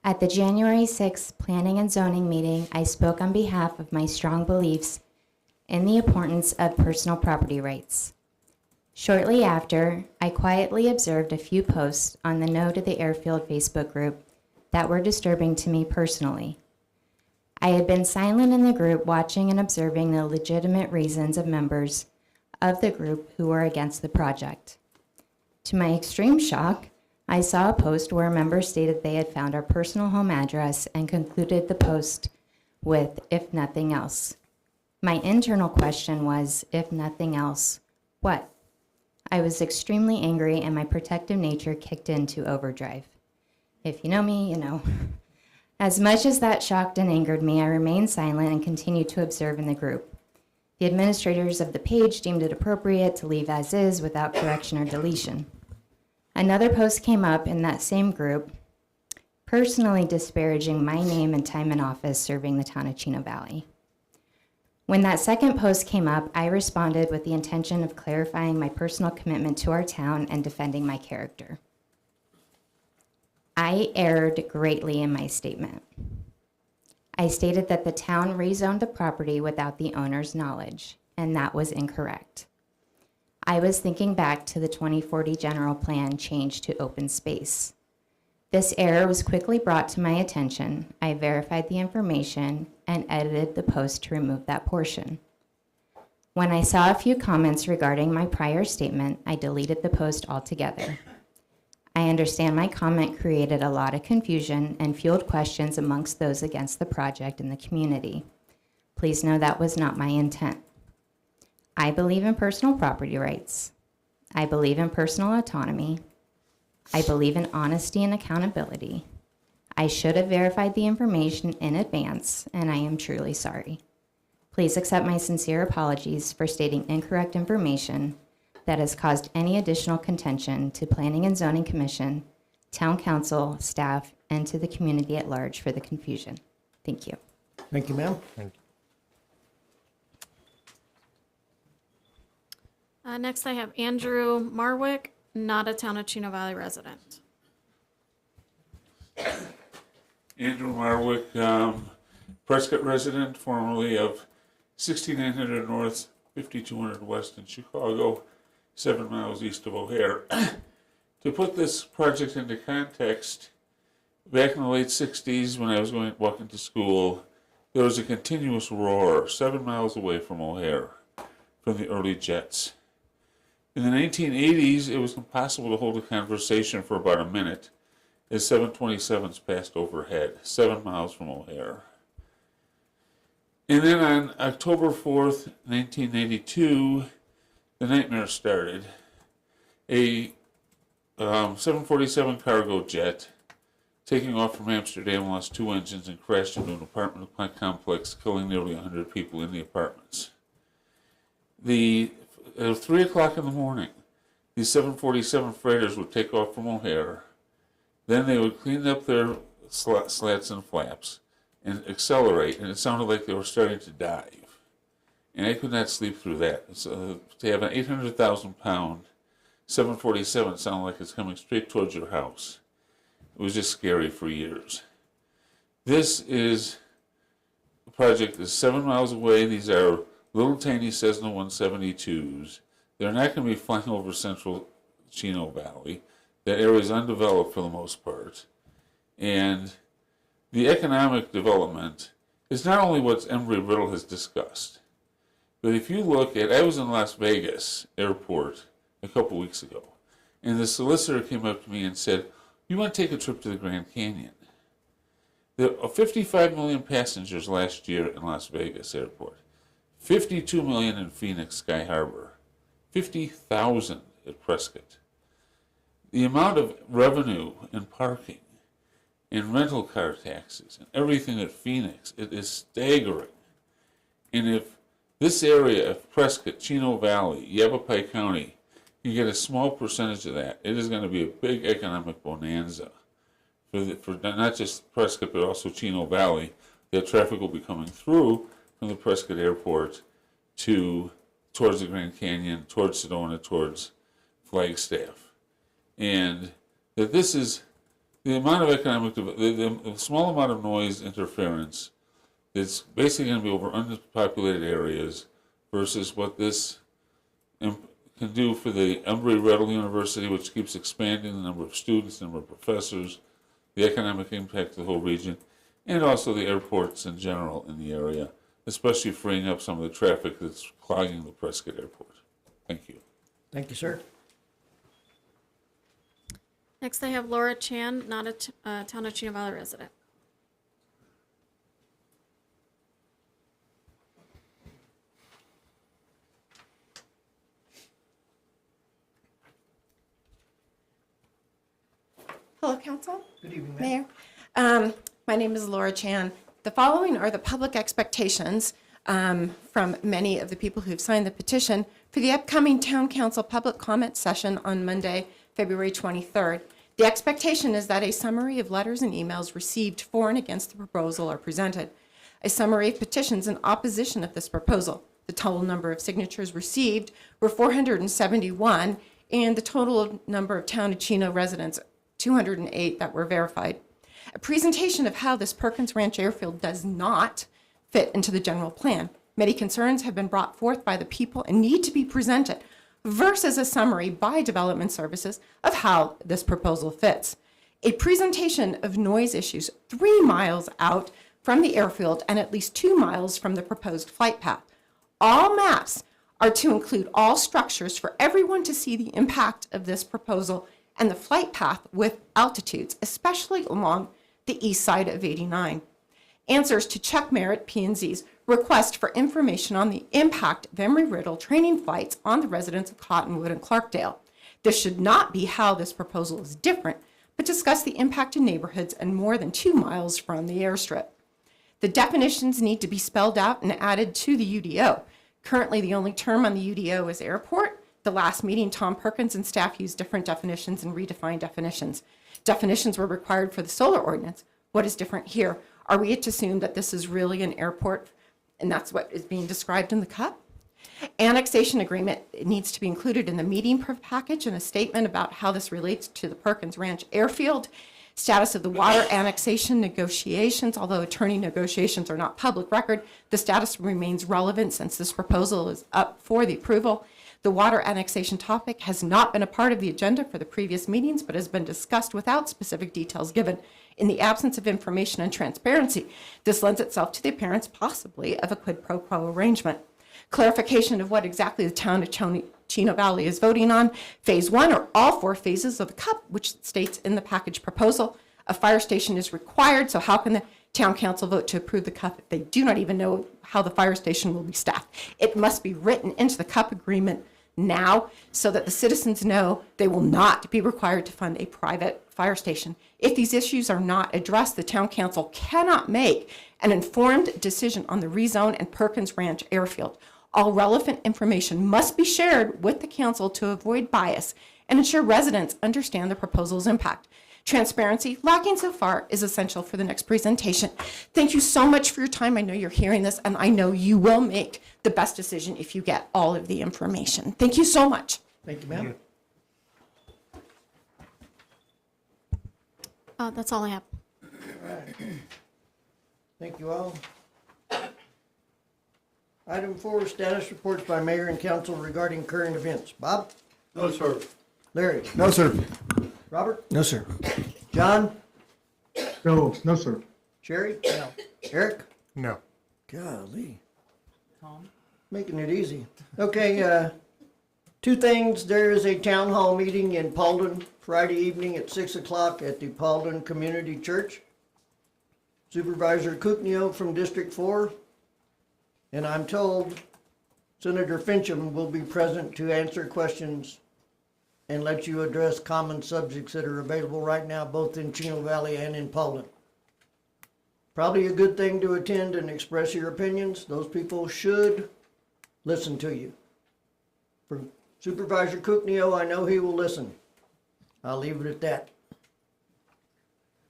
At the January 6th Planning and Zoning meeting, I spoke on behalf of my strong beliefs in the importance of personal property rights. Shortly after, I quietly observed a few posts on the No to the Airfield Facebook group that were disturbing to me personally. I had been silent in the group, watching and observing the legitimate reasons of members of the group who were against the project. To my extreme shock, I saw a post where a member stated they had found our personal home address and concluded the post with, "if nothing else." My internal question was, if nothing else, what? I was extremely angry and my protective nature kicked into overdrive. If you know me, you know. As much as that shocked and angered me, I remained silent and continued to observe in the group. The administrators of the page deemed it appropriate to leave as is without correction or deletion. Another post came up in that same group, personally disparaging my name and time in office serving the town of Chino Valley. When that second post came up, I responded with the intention of clarifying my personal commitment to our town and defending my character. I erred greatly in my statement. I stated that the town rezoned the property without the owner's knowledge, and that was incorrect. I was thinking back to the 2040 general plan change to open space. This error was quickly brought to my attention. I verified the information and edited the post to remove that portion. When I saw a few comments regarding my prior statement, I deleted the post altogether. I understand my comment created a lot of confusion and fueled questions amongst those against the project in the community. Please know that was not my intent. I believe in personal property rights. I believe in personal autonomy. I believe in honesty and accountability. I should have verified the information in advance, and I am truly sorry. Please accept my sincere apologies for stating incorrect information that has caused any additional contention to Planning and Zoning Commission, Town Council, staff, and to the community at large for the confusion. Thank you. Thank you, ma'am. Thank you. Next, I have Andrew Marwick, not a town of Chino Valley resident. Andrew Marwick, Prescott resident, formerly of 6900 North, 5200 West in Chicago, 7 miles east of O'Hare. To put this project into context, back in the late 60s when I was walking to school, there was a continuous roar 7 miles away from O'Hare from the early jets. In the 1980s, it was impossible to hold a conversation for about a minute as 727s passed overhead, 7 miles from O'Hare. And then on October 4th, 1992, the nightmare started. A 747 cargo jet taking off from Amsterdam, lost 2 engines and crashed into an apartment complex, killing nearly 100 people in the apartments. At 3 o'clock in the morning, these 747 freighters would take off from O'Hare. Then they would clean up their slats and flaps and accelerate, and it sounded like they were starting to dive. And I could not sleep through that. So, to have an 800,000-pound 747 sound like it's coming straight towards your house. It was just scary for years. This is a project that's 7 miles away. These are little tiny Cessna 172s. They're not going to be flying over central Chino Valley. That area is undeveloped for the most part. And the economic development is not only what Embry-Riddle has discussed, but if you look at, I was in Las Vegas airport a couple weeks ago, and the solicitor came up to me and said, "You want to take a trip to the Grand Canyon?" There are 55 million passengers last year in Las Vegas airport, 52 million in Phoenix Sky Harbor, 50,000 at Prescott. The amount of revenue in parking and rental car taxes and everything at Phoenix, it is staggering. And if this area of Prescott, Chino Valley, Yavapai County, you get a small percentage of that, it is going to be a big economic bonanza for not just Prescott, but also Chino Valley. That traffic will be coming through from the Prescott Airport towards the Grand Canyon, towards Sedona, towards Flagstaff. And that this is the amount of economic, the small amount of noise interference that's basically going to be over unpopulated areas versus what this can do for the Embry-Riddle University, which keeps expanding the number of students, the number of professors, the economic impact of the whole region, and also the airports in general in the area, especially freeing up some of the traffic that's clogging the Prescott Airport. Thank you. Thank you, sir. Next, I have Laura Chan, not a Town of Chino Valley resident. Hello, Council. Good evening, ma'am. Mayor. My name is Laura Chan. The following are the public expectations from many of the people who've signed the petition for the upcoming Town Council public comment session on Monday, February 23rd. The expectation is that a summary of letters and emails received for and against the proposal are presented. A summary of petitions in opposition of this proposal. The total number of signatures received were 471, and the total number of Town of Chino residents, 208 that were verified. A presentation of how this Perkins Ranch Airfield does not fit into the general plan. Many concerns have been brought forth by the people and need to be presented, versus a summary by Development Services of how this proposal fits. A presentation of noise issues 3 miles out from the airfield and at least 2 miles from the proposed flight path. All maps are to include all structures for everyone to see the impact of this proposal and the flight path with altitudes, especially along the east side of 89. Answers to Chuck Merritt, P&Z's request for information on the impact of Embry-Riddle training flights on the residents of Cottonwood and Clarkdale. This should not be how this proposal is different, but discuss the impact in neighborhoods and more than 2 miles from the airstrip. The definitions need to be spelled out and added to the UDO. Currently, the only term on the UDO is airport. The last meeting, Tom Perkins and staff used different definitions and redefined definitions. Definitions were required for the solar ordinance. What is different here? Are we to assume that this is really an airport and that's what is being described in the cup? Annexation agreement, it needs to be included in the meeting package and a statement about how this relates to the Perkins Ranch Airfield. Status of the water annexation negotiations, although attorney negotiations are not public record, the status remains relevant since this proposal is up for the approval. The water annexation topic has not been a part of the agenda for the previous meetings, but has been discussed without specific details given. In the absence of information and transparency, this lends itself to the appearance, possibly, of a quid pro quo arrangement. Clarification of what exactly the Town of Chino Valley is voting on. Phase 1 or all 4 phases of the CUP, which states in the package proposal. A fire station is required, so how can the Town Council vote to approve the CUP if they do not even know how the fire station will be staffed? It must be written into the CUP agreement now so that the citizens know they will not be required to fund a private fire station. If these issues are not addressed, the town council cannot make an informed decision on the rezone and Perkins Ranch airfield. All relevant information must be shared with the council to avoid bias and ensure residents understand the proposal's impact. Transparency, lacking so far, is essential for the next presentation. Thank you so much for your time. I know you're hearing this, and I know you will make the best decision if you get all of the information. Thank you so much. Thank you, ma'am. That's all I have. Thank you all. Item 4, status reports by mayor and council regarding current events. Bob? No, sir. Larry? No, sir. Robert? No, sir. John? No, sir. Sherry? No. Eric? No. Golly. Making it easy. Okay, 2 things. There is a town hall meeting in Paulden Friday evening at 6 o'clock at the Paulden Community Church. Supervisor Kuknio from District 4, and I'm told Senator Fincham will be present to answer questions and let you address common subjects that are available right now, both in Chino Valley and in Paulden. Probably a good thing to attend and express your opinions. Those people should listen to you. For Supervisor Kuknio, I know he will listen. I'll leave it at that.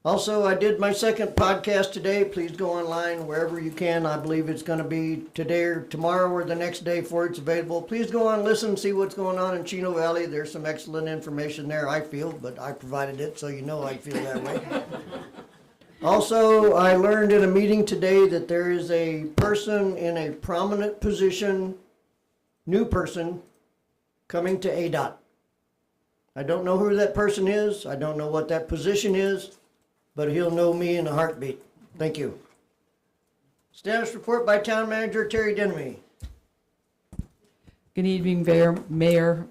Also, I did my second podcast today. Please go online wherever you can. I believe it's going to be today or tomorrow or the next day before it's available. Please go on, listen, see what's going on in Chino Valley. There's some excellent information there, I feel, but I provided it, so you know I feel that way. Also, I learned in a meeting today that there is a person in a prominent position, new person, coming to ADOT. I don't know who that person is. I don't know what that position is, but he'll know me in a heartbeat. Thank you. Status report by Town Manager Terry Denby. Good evening, Mayor,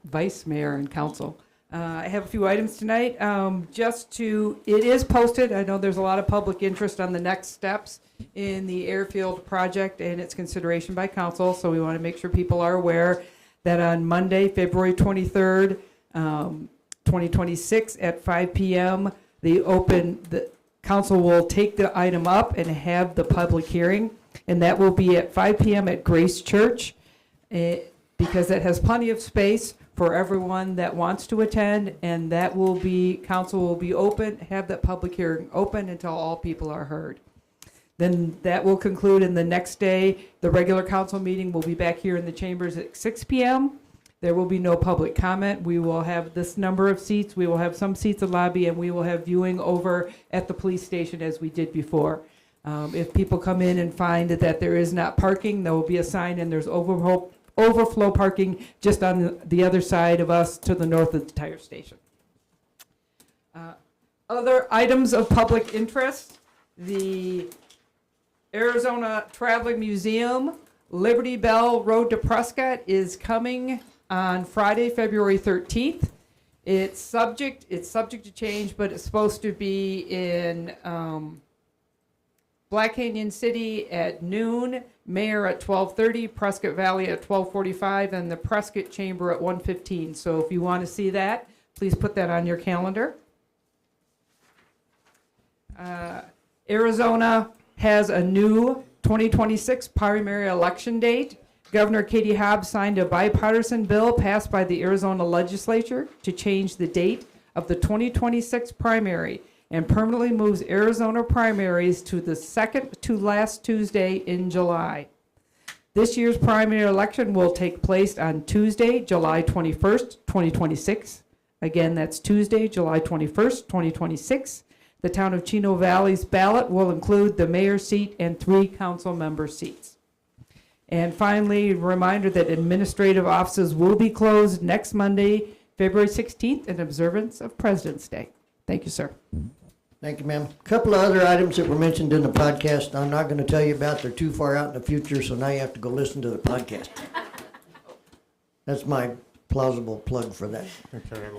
Vice Mayor, and Council. I have a few items tonight. It is posted. I know there's a lot of public interest on the next steps in the airfield project and its consideration by Council, so we want to make sure people are aware that on Monday, February 23rd, 2026 at 5 p.m., the council will take the item up and have the public hearing, and that will be at 5 p.m. at Grace Church, because it has plenty of space for everyone that wants to attend, and that will be, council will be open, have that public hearing open until all people are heard. Then that will conclude, and the next day, the regular council meeting will be back here in the chambers at 6 p.m. There will be no public comment. We will have this number of seats. We will have some seats in the lobby, and we will have viewing over at the police station as we did before. If people come in and find that there is not parking, there will be a sign, and there's overflow parking just on the other side of us to the north of the tire station. Other items of public interest, the Arizona Traveling Museum, Liberty Bell Road to Prescott is coming on Friday, February 13th. It's subject to change, but it's supposed to be in Black Canyon City at noon, Mayor at 12:30, Prescott Valley at 12:45, and the Prescott Chamber at 1:15. So if you want to see that, please put that on your calendar. Arizona has a new 2026 primary election date. Governor Katie Hobbs signed a bipartisan bill passed by the Arizona legislature to change the date of the 2026 primary and permanently moves Arizona primaries to the second to last Tuesday in July. This year's primary election will take place on Tuesday, July 21st, 2026. Again, that's Tuesday, July 21st, 2026. The town of Chino Valley's ballot will include the mayor's seat and 3 council member seats. And finally, a reminder that administrative offices will be closed next Monday, February 16th, in observance of President's Day. Thank you, sir. Thank you, ma'am. A couple of other items that were mentioned in the podcast I'm not going to tell you about. They're too far out in the future, so now you have to go listen to the podcast. That's my plausible plug for that.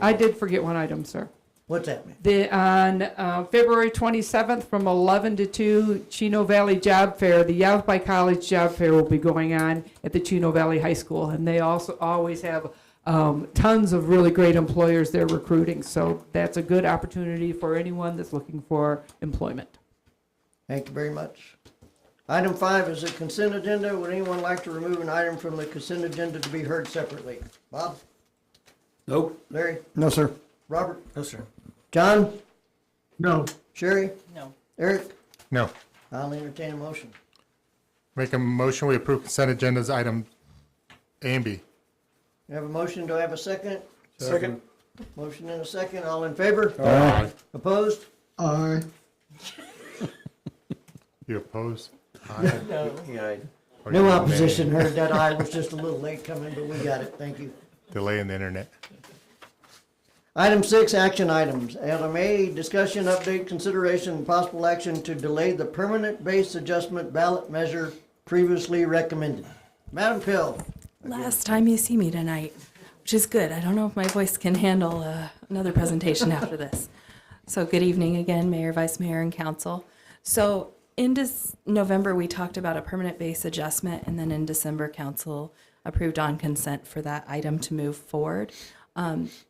I did forget one item, sir. What's that, ma'am? On February 27th from 11 to 2, Chino Valley Job Fair, the Yavapai College Job Fair will be going on at the Chino Valley High School. And they also always have tons of really great employers they're recruiting. So that's a good opportunity for anyone that's looking for employment. Thank you very much. Item 5 is a consent agenda. Would anyone like to remove an item from the consent agenda to be heard separately? Bob? Nope. Larry? No, sir. Robert? No, sir. John? No. Sherry? No. Eric? No. I'll entertain a motion. Make a motion, we approve consent agendas item A and B. You have a motion, do I have a second? Second. Motion and a second, all in favor? Aye. Opposed? Aye. You oppose? No. Yeah, Or No you opposition, nay? heard that aye was just a little late coming, but we got it, thank you. Delay in the internet. Item 6, action items. Item A, discussion, update, consideration, and possible action to delay the permanent base adjustment ballot measure previously recommended. Madam Pill. Last time you see me tonight, which is good. I don't know if my voice can handle another presentation after this. So good evening again, Mayor, Vice Mayor, and Council. So in November, we talked about a permanent base adjustment, and then in December, Council approved on consent for that item to move forward.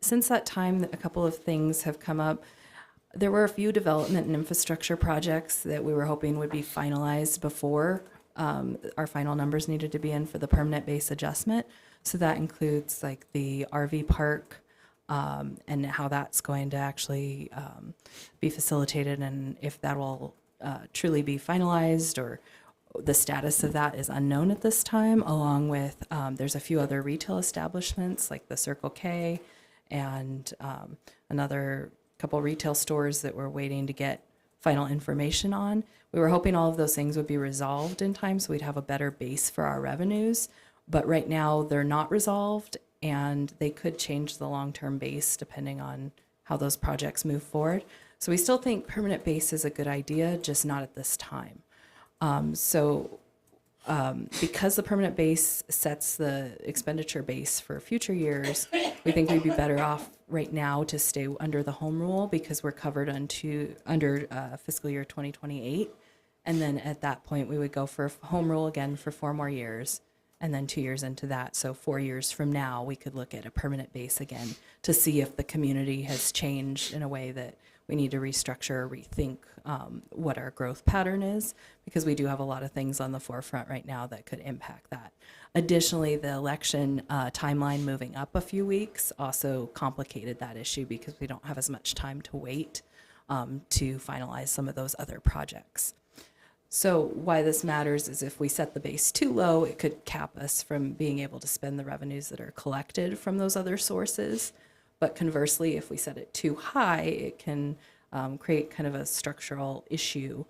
Since that time, a couple of things have come up. There were a few development and infrastructure projects that we were hoping would be finalized before our final numbers needed to be in for the permanent base adjustment. So that includes like the RV park and how that's going to actually be facilitated, and if that will truly be finalized, or the status of that is unknown at this time, along with there's a few other retail establishments like the Circle K and another couple retail stores that we're waiting to get final information on. We were hoping all of those things would be resolved in time so we'd have a better base for our revenues, but right now they're not resolved, and they could change the long-term base depending on how those projects move forward. So we still think permanent base is a good idea, just not at this time. Because the permanent base sets the expenditure base for future years, we think we'd be better off right now to stay under the home rule, because we're covered under fiscal year 2028. And then at that point, we would go for home rule again for 4 more years, and then 2 years into that. So 4 years from now, we could look at a permanent base again to see if the community has changed in a way that we need to restructure or rethink what our growth pattern is, because we do have a lot of things on the forefront right now that could impact that. Additionally, the election timeline moving up a few weeks also complicated that issue, because we don't have as much time to wait to finalize some of those other projects. So why this matters is if we set the base too low, it could cap us from being able to spend the revenues that are collected from those other sources. But conversely, if we set it too high, it can create kind of a structural issue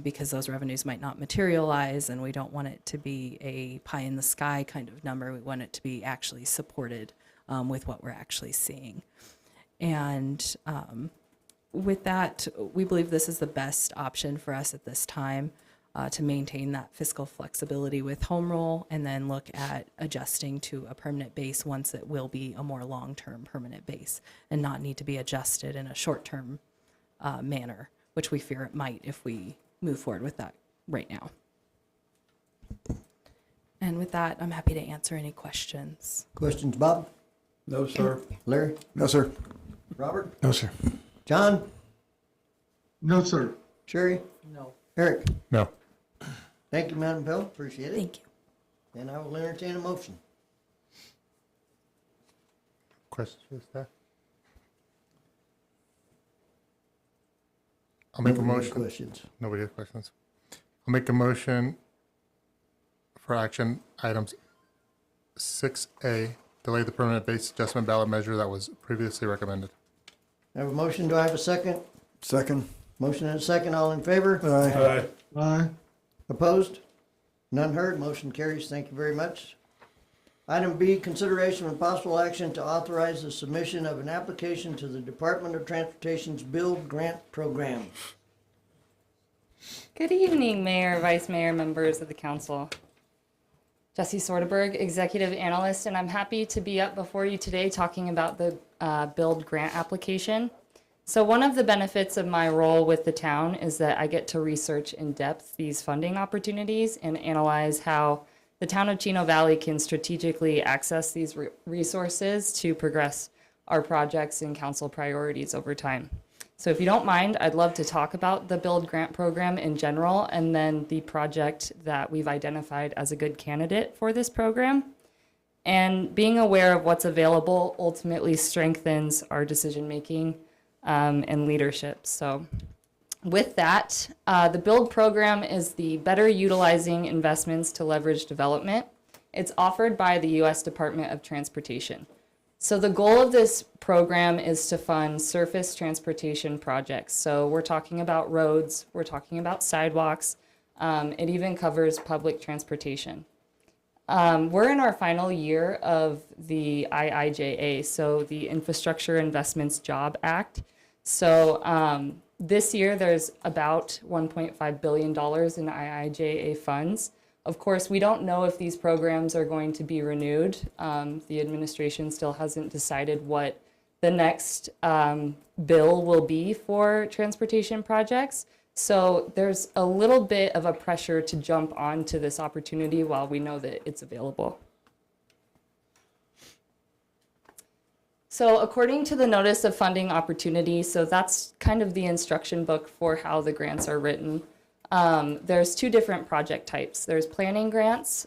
because those revenues might not materialize, and we don't want it to be a pie in the sky kind of number. We want it to be actually supported with what we're actually seeing. And with that, we believe this is the best option for us at this time to maintain that fiscal flexibility with home rule, and then look at adjusting to a permanent base once it will be a more long-term permanent base and not need to be adjusted in a short-term manner, which we fear it might if we move forward with that right now. And with that, I'm happy to answer any questions. Questions, Bob? No, sir. Larry? No, sir. Robert? No, sir. John? No, sir. Sherry? No. Eric? No. Thank you, Madam Pill, appreciate it. Thank you. And I will entertain a motion. Questions for the staff? I'll make a Nobody has motion. questions. Nobody has questions. I'll make a motion for action items 6A, delay the permanent base adjustment ballot measure that was previously recommended. I have a motion, do I have a second? Second. Motion and a second, all in favor? Aye. Aye. Opposed? None heard, motion carries, thank you very much. Item B, consideration and possible action to authorize the submission of an application to the Department of Transportation's Build Grant Program. Good evening, Mayor, Vice Mayor, members of the council. Jesse Sorteberg, Executive Analyst, and I'm happy to be up before you today talking about the Build Grant application. So one of the benefits of my role with the town is that I get to research in depth these funding opportunities and analyze how the town of Chino Valley can strategically access these resources to progress our projects and council priorities over time. So if you don't mind, I'd love to talk about the Build Grant Program in general, and then the project that we've identified as a good candidate for this program. And being aware of what's available ultimately strengthens our decision-making and leadership. So with that, the Build program is the better utilizing investments to leverage development. It's offered by the U.S. Department of Transportation. So the goal of this program is to fund surface transportation projects. So we're talking about roads, we're talking about sidewalks, it even covers public transportation. We're in our final year of the IIJA, so the Infrastructure Investments Job Act. So this year there's about $1.5 billion in IIJA funds. Of course, we don't know if these programs are going to be renewed. The administration still hasn't decided what the next bill will be for transportation projects. So there's a little bit of a pressure to jump onto this opportunity while we know that it's available. So according to the Notice of Funding Opportunity, so that's kind of the instruction book for how the grants are written. There's two different project types. There's planning grants,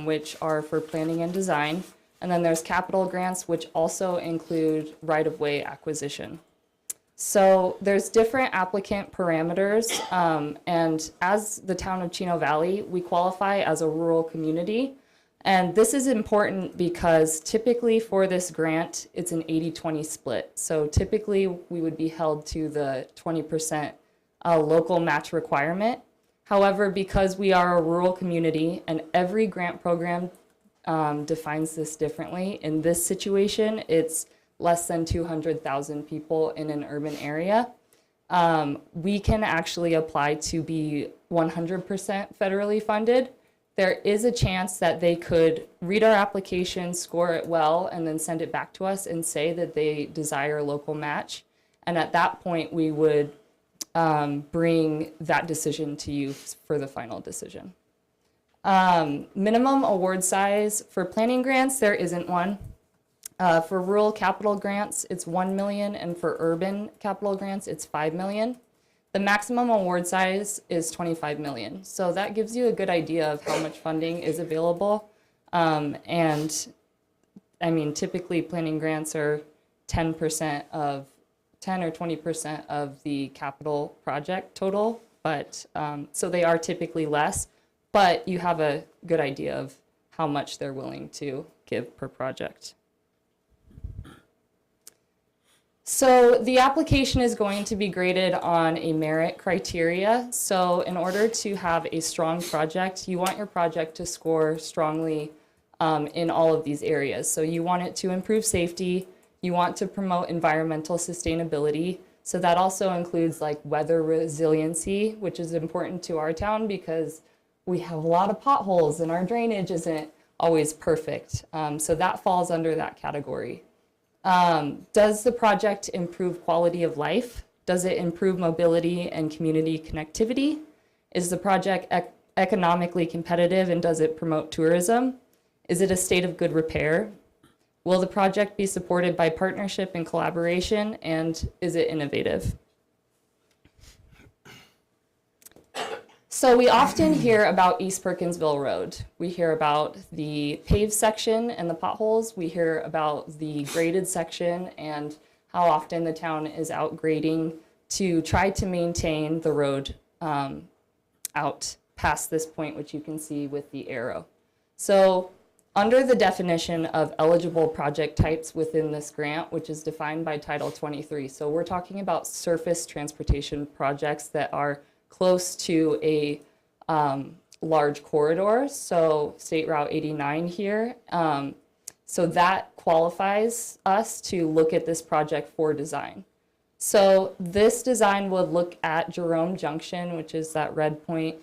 which are for planning and design, and then there's capital grants, which also include right-of-way acquisition. So there's different applicant parameters, and as the town of Chino Valley, we qualify as a rural community. And this is important because typically for this grant, it's an 80-20 split. So typically we would be held to the 20% local match requirement. However, because we are a rural community and every grant program defines this differently, in this situation, it's less than 200,000 people in an urban area. We can actually apply to be 100% federally funded. There is a chance that they could read our application, score it well, and then send it back to us and say that they desire a local match. And at that point, we would bring that decision to you for the final decision. Minimum award size for planning grants, there isn't one. For rural capital grants, it's 1 million, and for urban capital grants, it's 5 million. The maximum award size is 25 million. So that gives you a good idea of how much funding is available. And I mean, typically planning grants are 10% of 10 or 20% of the capital project total, but so they are typically less, but you have a good idea of how much they're willing to give per project. So the application is going to be graded on a merit criteria. So in order to have a strong project, you want your project to score strongly in all of these areas. So you want it to improve safety, you want to promote environmental sustainability. So that also includes like weather resiliency, which is important to our town because we have a lot of potholes and our drainage isn't always perfect. So that falls under that category. Does the project improve quality of life? Does it improve mobility and community connectivity? Is the project economically competitive and does it promote tourism? Is it a state of good repair? Will the project be supported by partnership and collaboration, and is it innovative? So we often hear about East Perkinsville Road. We hear about the paved section and the potholes. We hear about the graded section and how often the town is out grading to try to maintain the road out past this point, which you can see with the arrow. So under the definition of eligible project types within this grant, which is defined by Title 23, so we're talking about surface transportation projects that are close to a large corridor, so State Route 89 here. So that qualifies us to look at this project for design. So this design would look at Jerome Junction, which is that red point,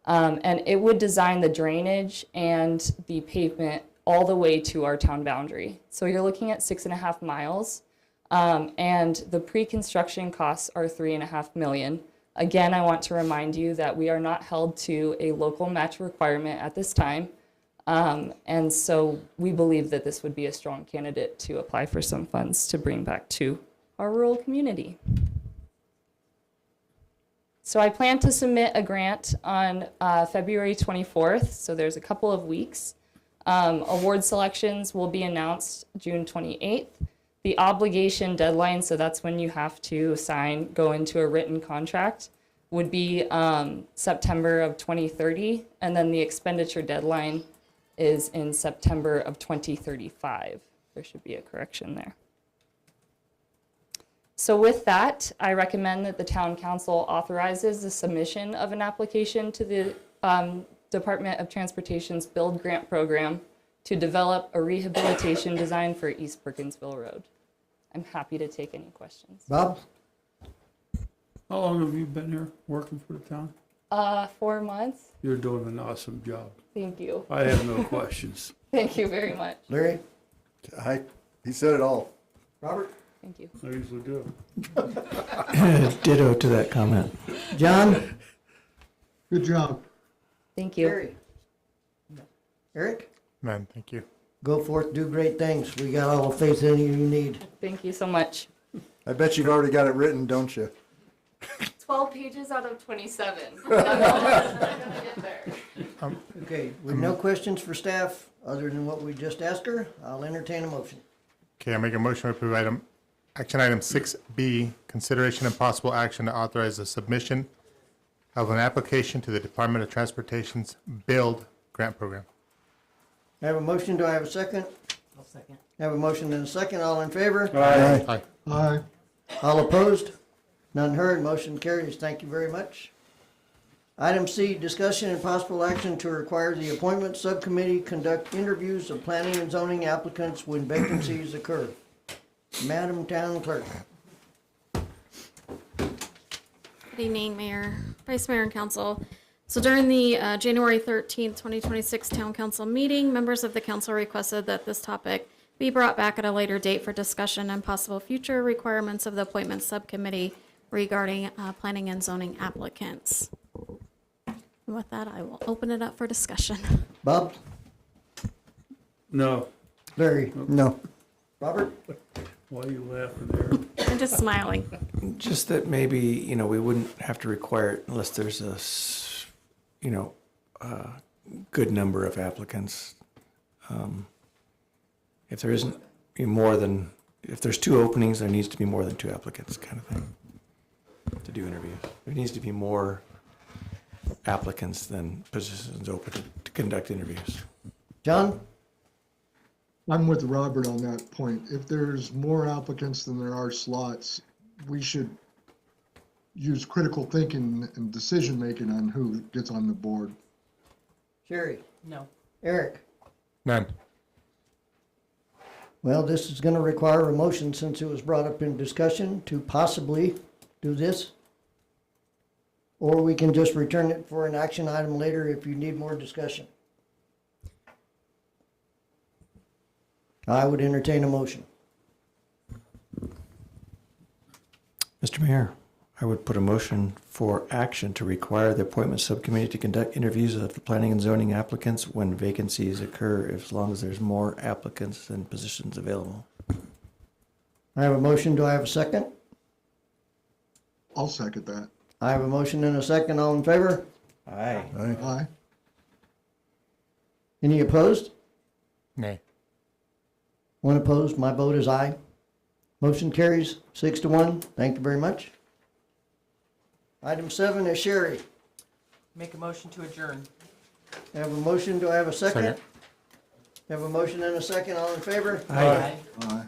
and it would design the drainage and the pavement all the way to our town boundary. So you're looking at 6.5 miles, and the pre-construction costs are $3.5 million. Again, I want to remind you that we are not held to a local match requirement at this time. And so we believe that this would be a strong candidate to apply for some funds to bring back to our rural community. So I plan to submit a grant on February 24th, so there's a couple of weeks. Award selections will be announced June 28th. The obligation deadline, so that's when you have to go into a written contract, would be September of 2030, and then the expenditure deadline is in September of 2035. There should be a correction there. So with that, I recommend that the town council authorizes the submission of an application to the Department of Transportation's Build Grant Program to develop a rehabilitation design for East Perkinsville Road. I'm happy to take any questions. Bob? How long have you been here working for the town? 4 months. You're doing an awesome job. Thank you. I have no questions. Thank you very much. Larry? He said it all. Robert? Thank you. I usually do. Ditto to that comment. John? Good job. Thank you. Larry? Eric? None, thank you. Go forth, do great things. We got all the faith in you you need. Thank you so much. I bet you've already got it written, don't you? 12 pages out of 27. Okay, with no questions for staff, other than what we just asked her, I'll entertain a motion. Okay, I make a motion to approve action item 6B, consideration and possible action to authorize the submission of an application to the Department of Transportation's Build Grant Program. I have a motion, do I have a second? I'll second. I have a motion and a second, all in favor? Aye. Aye. All opposed? None heard, motion carries. Thank you very much. Item C, discussion and possible action to require the appointment subcommittee conduct interviews of planning and zoning applicants when vacancies occur. Madam Town Clerk. Good evening, Mayor, Vice Mayor, and Council. So during the January 13th, 2026 Town Council meeting, members of the council requested that this topic be brought back at a later date for discussion and possible future requirements of the appointment subcommittee regarding planning and zoning applicants. And with that, I will open it up for discussion. Bob? No. Larry? No. Robert? Why are you laughing there? I'm just smiling. Just that maybe, we wouldn't have to require it unless there's a good number of applicants. If there isn't if there's 2 openings, there needs to be more than 2 applicants, kind of thing, to do interviews. There needs to be more applicants than positions open to conduct interviews. John? I'm with Robert on that point. If there's more applicants than there are slots, we should use critical thinking and decision-making on who gets on the board. Sherry? No. Eric? None. Well, this is going to require a motion since it was brought up in discussion to possibly do this. Or we can just return it for an action item later if you need more discussion. I would entertain a motion. Mr. Mayor, I would put a motion for action to require the appointment subcommittee to conduct interviews of the planning and zoning applicants when vacancies occur, as long as there's more applicants than positions available. I have a motion. Do I have a second? I'll second that. I have a motion and a second. All in favor? Aye. Aye. Any opposed? Nay. One opposed. My vote is aye. Motion carries 6-1. Thank you very much. Item 7 is Sherry. Make a motion to adjourn. I have a motion. Do I have a second? Second. I have a motion and a second. All in favor? Aye. Aye.